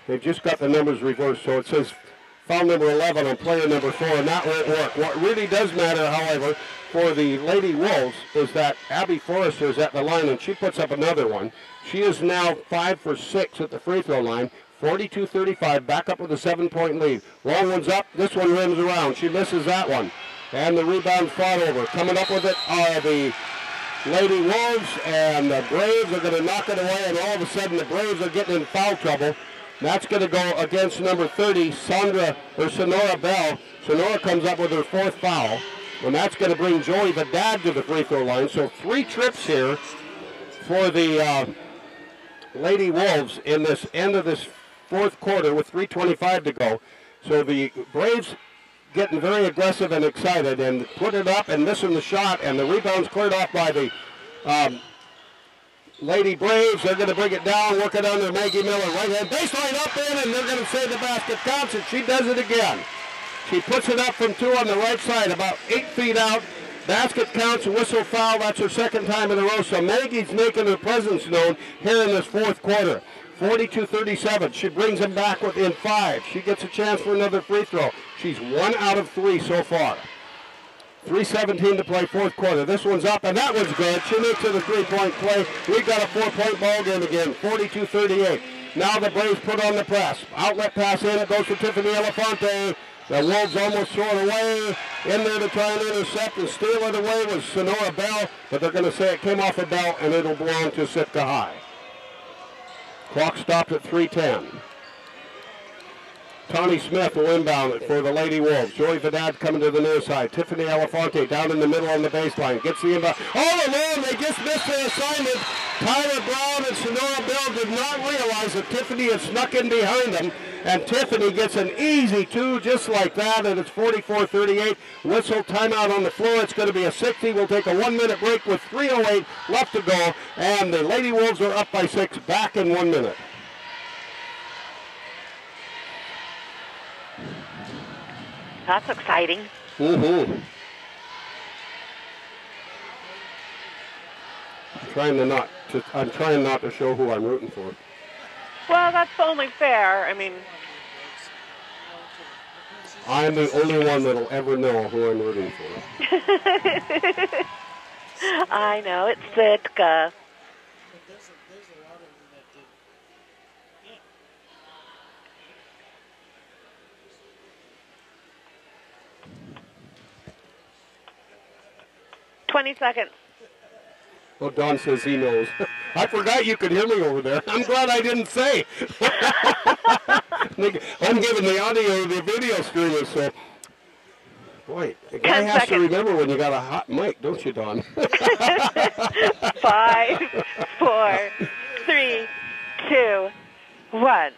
They've just got the numbers reversed, so it says foul number 11 on player number 4, and that won't work. What really does matter, however, for the Lady Wolves is that Abby Forrester is at the line, and she puts up another one. She is now 5 for 6 at the free throw line. 42-35, back up with a 7-point lead. Long one's up. This one rims around. She misses that one. And the rebound fought over. Coming up with it are the Lady Wolves, and the Braves are going to knock it away, and all of a sudden the Braves are getting in foul trouble. That's going to go against number 30, Sonora Bell. Sonora comes up with her 4th foul, and that's going to bring Joey Vidad to the free throw line. So 3 trips here for the Lady Wolves in this end of this 4th quarter with 3:25 to go. So the Braves getting very aggressive and excited and put it up and missing the shot, and the rebound's cleared off by the Lady Braves. They're going to bring it down, work it under Maggie Miller. Right hand baseline up in, and they're going to say the basket counts, and she does it again. She puts it up from 2 on the right side, about 8 feet out. Basket counts, whistle foul. That's her 2nd time in a row. So Maggie's making her presence known here in this 4th quarter. 42-37. She brings them back within 5. She gets a chance for another free throw. She's 1 out of 3 so far. 3:17 to play 4th quarter. This one's up, and that one's good. She makes it a 3-point play. We got a 4-point ball game again. 42-38. Now the Braves put on the press. Outlet pass in. It goes to Tiffany Elefante. The Wolves almost throw it away. In there to try and intercept and steal it away was Sonora Bell, but they're going to say it came off a belt, and it'll belong to Sitka High. Clock stopped at 3:10. Tawny Smith will inbound it for the Lady Wolves. Joey Vidad coming to the near side. Tiffany Elefante down in the middle on the baseline. Gets the inbound. All alone, they just missed their assignment. Tyler Brown and Sonora Bell did not realize that Tiffany had snuck in behind them. And Tiffany gets an easy 2 just like that, and it's 44-38. Whistle, timeout on the floor. It's going to be a 60. We'll take a 1-minute break with 3:08 left to go. And the Lady Wolves are up by 6, back in 1 minute.
That's exciting.
Mm-hmm. I'm trying not to show who I'm rooting for.
Well, that's only fair. I mean,
I'm the only one that'll ever know who I'm rooting for.
I know, it's Sitka. $20 seconds.
Well, Don says he knows. I forgot you could hear me over there. I'm glad I didn't say. I'm giving the audio of the video streamers, so Boy, the guy
10
has
seconds.
to remember when you got a hot mic, don't you, Don?
5, 4, 3, 2, 1.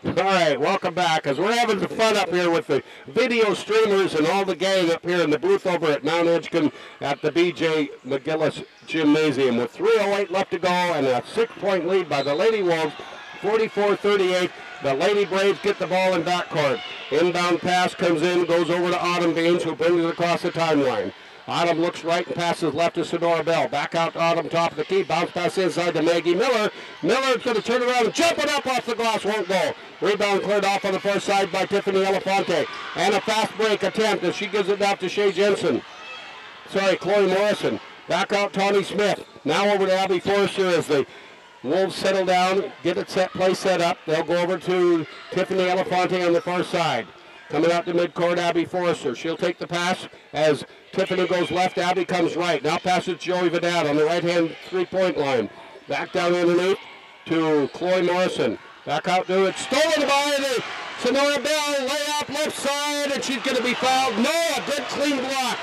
All right, welcome back, as we're having some fun up here with the video streamers and all the gang up here in the booth over at Mt.Edgecumbe at the B.J. McGillis Gymnasium with 3:08 left to go and a 6-point lead by the Lady Wolves, 44-38. The Lady Braves get the ball in backcourt. Inbound pass comes in, goes over to Autumn Beans, who brings it across the timeline. Autumn looks right and passes left to Sonora Bell. Back out to Autumn, top of the key. Bounce pass inside to Maggie Miller. Miller's going to turn around and jump it up off the glass. Won't go. Rebound cleared off on the far side by Tiffany Elefante. And a fast break attempt as she gives it out to Shea Jensen. Chloe Morrison. Back out Tawny Smith. Now over to Abby Forrester as the Wolves settle down, get it play set up. They'll go over to Tiffany Elefante on the far side. Coming out to midcourt, Abby Forrester. She'll take the pass as Tiffany goes left. Abby comes right. Now passes Joey Vidal on the right-hand three-point line. Back down underneath to Chloe Morrison. Back out to it. Stolen by the Sonora Bell. Layup left side, and she's going to be fouled. No, a good clean block.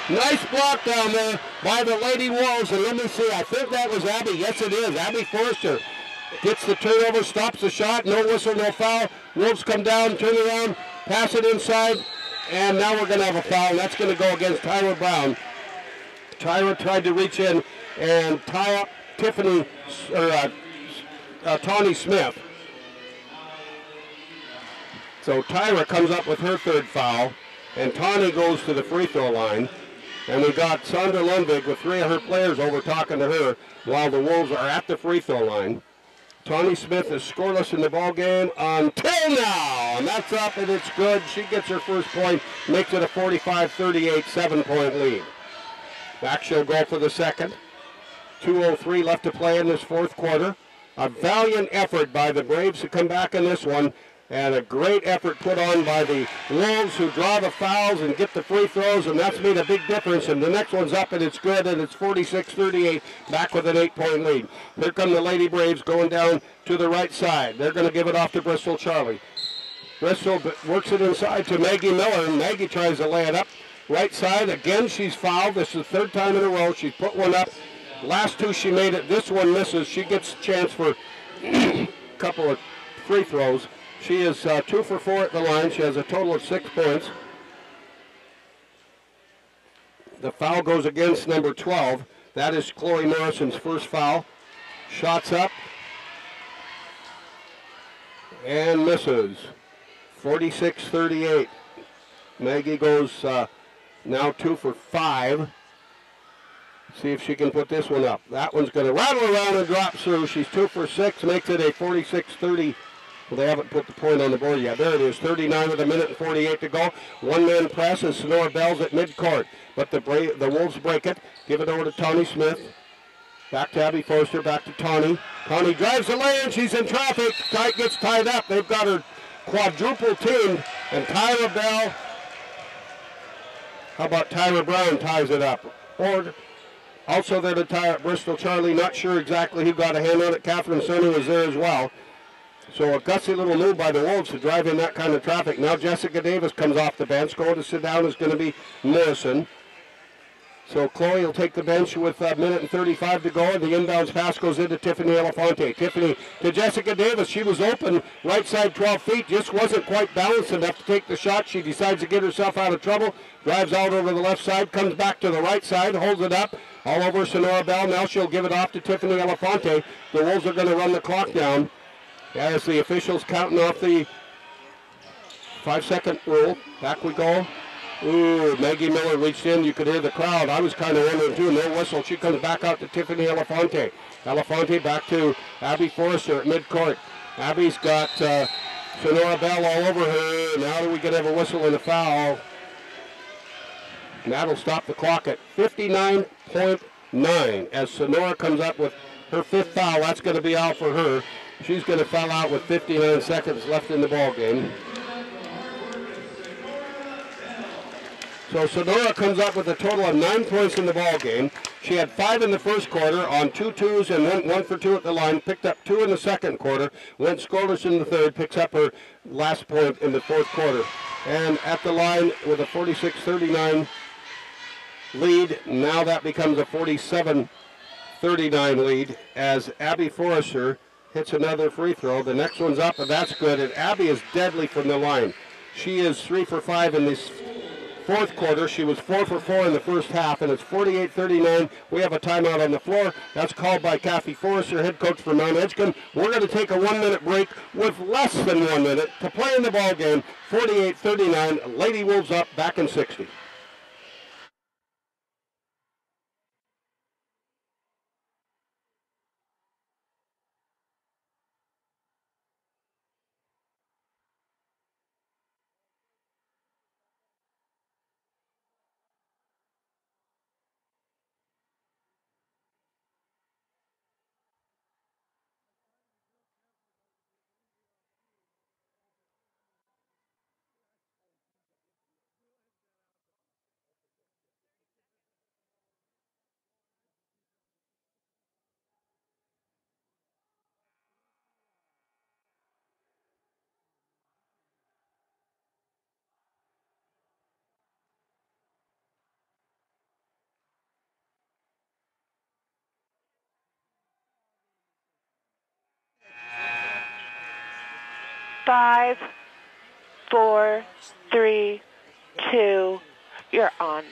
Nice block down there by the Lady Wolves. And let me see, I think that was Abby. Yes, it is. Abby Forrester gets the turnover, stops the shot. No whistle, no foul. Wolves come down, turn around, pass it inside. And now we're going to have a foul. That's going to go against Tyra Brown. Tyra tried to reach in and tie up Tiffany, Tawny Smith. So Tyra comes up with her third foul. And Tawny goes to the free throw line. And we got Sandra Lundvig with 3 of her players over talking to her while the Wolves are at the free throw line. Tawny Smith is scoreless in the ball game until now. And that's up and it's good. She gets her first point, makes it a 45-38 7-point lead. Back she'll go for the second. 2:03 left to play in this fourth quarter. A valiant effort by the Braves to come back in this one. And a great effort put on by the Wolves, who draw the fouls and get the free throws, and that's made a big difference. And the next one's up, and it's good, and it's 46-38, back with an 8-point lead. Here come the Lady Braves going down to the right side. They're going to give it off to Bristol Charlie. Bristol works it inside to Maggie Miller, and Maggie tries to lay it up. Right side, again, she's fouled. This is the third time in a row. She's put one up. Last two she made it. This one misses. She gets a chance for a couple of free throws. She is 2 for 4 at the line. She has a total of 6 points. The foul goes against number 12. That is Chloe Morrison's first foul. Shots up. And misses. 46-38. Maggie goes now 2 for 5. See if she can put this one up. That one's going to rattle around and drop through. She's 2 for 6, makes it a 46-30. Well, they haven't put the point on the board yet. There it is, 39 with a minute and 48 to go. One-man press as Sonora Bell's at midcourt. But the Wolves break it. Give it over to Tawny Smith. Back to Abby Forster, back to Tawny. Tawny drives the lane. She's in traffic. Gets tied up. They've got her quadruple teamed. And Tyra Bell, how about Tyra Brown ties it up? Or also there to tie up Bristol Charlie. Not sure exactly who got a hand on it. Catherine Sonny was there as well. So a gutsy little move by the Wolves to drive in that kind of traffic. Now Jessica Davis comes off the bench. Going to sit down is going to be Morrison. So Chloe will take the bench with a minute and 35 to go. And the inbounds pass goes into Tiffany Elefante. Tiffany to Jessica Davis. She was open right side 12 feet. Just wasn't quite balanced enough to take the shot. She decides to get herself out of trouble. Drives out over the left side. Comes back to the right side. Holds it up. All over Sonora Bell. Now she'll give it off to Tiffany Elefante. The Wolves are going to run the clock down as the officials counting off the 5-second rule. Back we go. Ooh, Maggie Miller reached in. You could hear the crowd. I was kind of wondering too. No whistle. She comes back out to Tiffany Elefante. Elefante back to Abby Forrester at midcourt. Abby's got Sonora Bell all over her. Now we could have a whistle and a foul. And that'll stop the clock at 59.9 as Sonora comes up with her 5th foul. That's going to be out for her. She's going to foul out with 59 seconds left in the ball game. So Sonora comes up with a total of 9 points in the ball game. She had 5 in the first quarter on 2 twos and went 1 for 2 at the line. Picked up 2 in the second quarter. Went scoreless in the third. Picks up her last point in the fourth quarter. And at the line with a 46-39 lead. Now that becomes a 47-39 lead as Abby Forrester hits another free throw. The next one's up, and that's good. And Abby is deadly from the line. She is 3 for 5 in this fourth quarter. She was 4 for 4 in the first half, and it's 48-39. We have a timeout on the floor. That's called by Kathy Forrester, head coach for Mt.Edgecumbe. We're going to take a 1-minute break with less than 1 minute to play in the ball game. 48-39. Lady Wolves up, back in 60.
Five, four, three, two, you're on.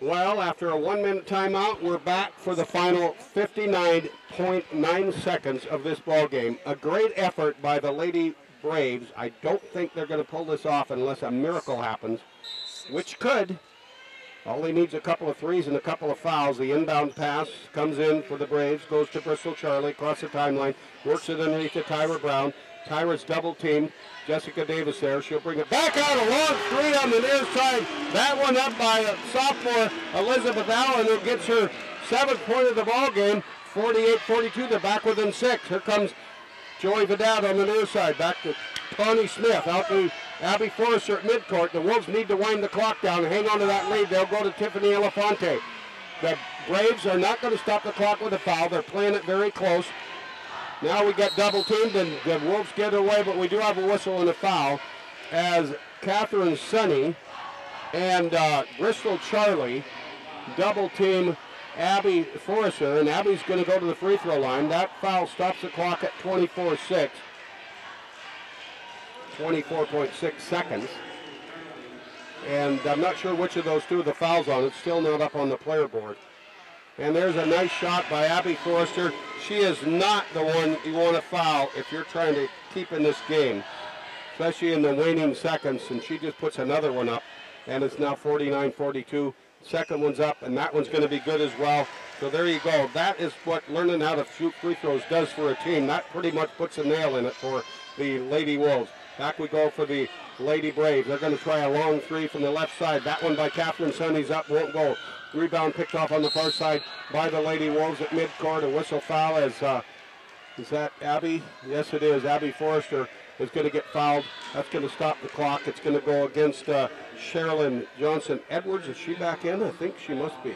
Well, after a 1-minute timeout, we're back for the final 59.9 seconds of this ball game. A great effort by the Lady Braves. I don't think they're going to pull this off unless a miracle happens, which could. All he needs a couple of threes and a couple of fouls. The inbound pass comes in for the Braves, goes to Bristol Charlie, across the timeline, works it underneath to Tyra Brown. Tyra's double teamed. Jessica Davis there. She'll bring it back out. A long three on the near side. That one up by sophomore Elizabeth Allen, who gets her 7th point of the ball game. 48-42. They're back within 6. Here comes Joey Vidal on the near side. Back to Connie Smith. Out to Abby Forrester at midcourt. The Wolves need to wind the clock down and hang on to that lead. They'll go to Tiffany Elefante. The Braves are not going to stop the clock with a foul. They're playing it very close. Now we get double teamed and the Wolves get away, but we do have a whistle and a foul as Catherine Sunny and Bristol Charlie double team Abby Forrester, and Abby's going to go to the free throw line. That foul stops the clock at 24.6 seconds. And I'm not sure which of those two the foul's on. It's still not up on the player board. And there's a nice shot by Abby Forrester. She is not the one you want to foul if you're trying to keep in this game, especially in the waning seconds. And she just puts another one up, and it's now 49-42. Second one's up, and that one's going to be good as well. So there you go. That is what learning how to shoot free throws does for a team. That pretty much puts a nail in it for the Lady Wolves. Back we go for the Lady Braves. They're going to try a long three from the left side. That one by Catherine Sunny's up, won't go. Rebound picked off on the far side by the Lady Wolves at midcourt. A whistle foul as, is that Abby? Yes, it is. Abby Forrester is going to get fouled. That's going to stop the clock. It's going to go against Sherilyn Johnson-Edwards. Is she back in? I think she must be.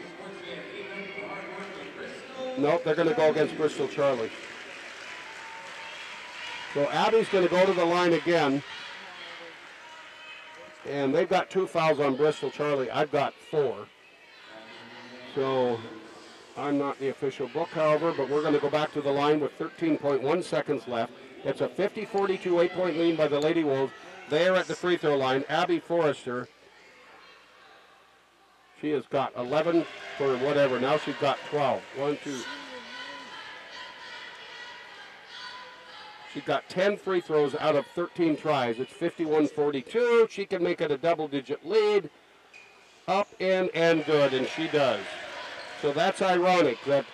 Nope, they're going to go against Bristol Charlie. So Abby's going to go to the line again. And they've got 2 fouls on Bristol Charlie. I've got 4. So I'm not the official book, however, but we're going to go back to the line with 13.1 seconds left. It's a 50-42 8-point lead by the Lady Wolves. They are at the free throw line. Abby Forrester, she has got 11 for whatever. Now she's got 12. 1, 2. She's got 10 free throws out of 13 tries. It's 51-42. She can make it a double-digit lead. Up, in, and good, and she does. So that's ironic that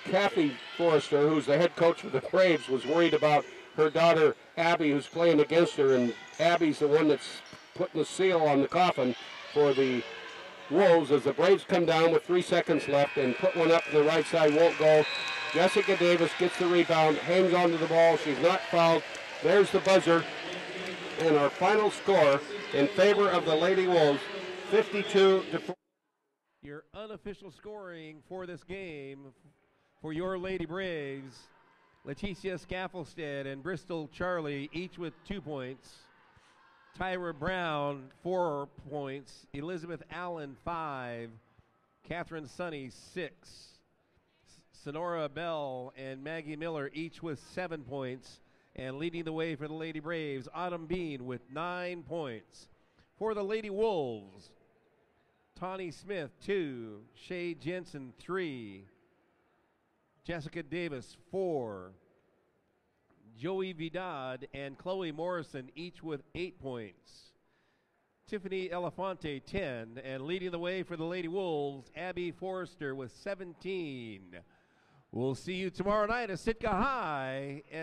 Kathy Forrester, who's the head coach of the Braves, was worried about her daughter Abby, who's playing against her, and Abby's the one that's putting the seal on the coffin for the Wolves as the Braves come down with 3 seconds left and put one up to the right side, won't go. Jessica Davis gets the rebound, hangs onto the ball. She's not fouled. There's the buzzer. And our final score in favor of the Lady Wolves, 52-4.
Your unofficial scoring for this game for your Lady Braves, Leticia Scaffelstead and Bristol Charlie, each with 2 points. Tyra Brown, 4 points. Elizabeth Allen, 5. Catherine Sunny, 6. Sonora Bell and Maggie Miller each with 7 points. And leading the way for the Lady Braves, Autumn Bean with 9 points. For the Lady Wolves, Tawny Smith, 2. Shay Jensen, 3. Jessica Davis, 4. Joey Vidal and Chloe Morrison each with 8 points. Tiffany Elefante, 10. And leading the way for the Lady Wolves, Abby Forrester with 17. We'll see you tomorrow night at Sitka High.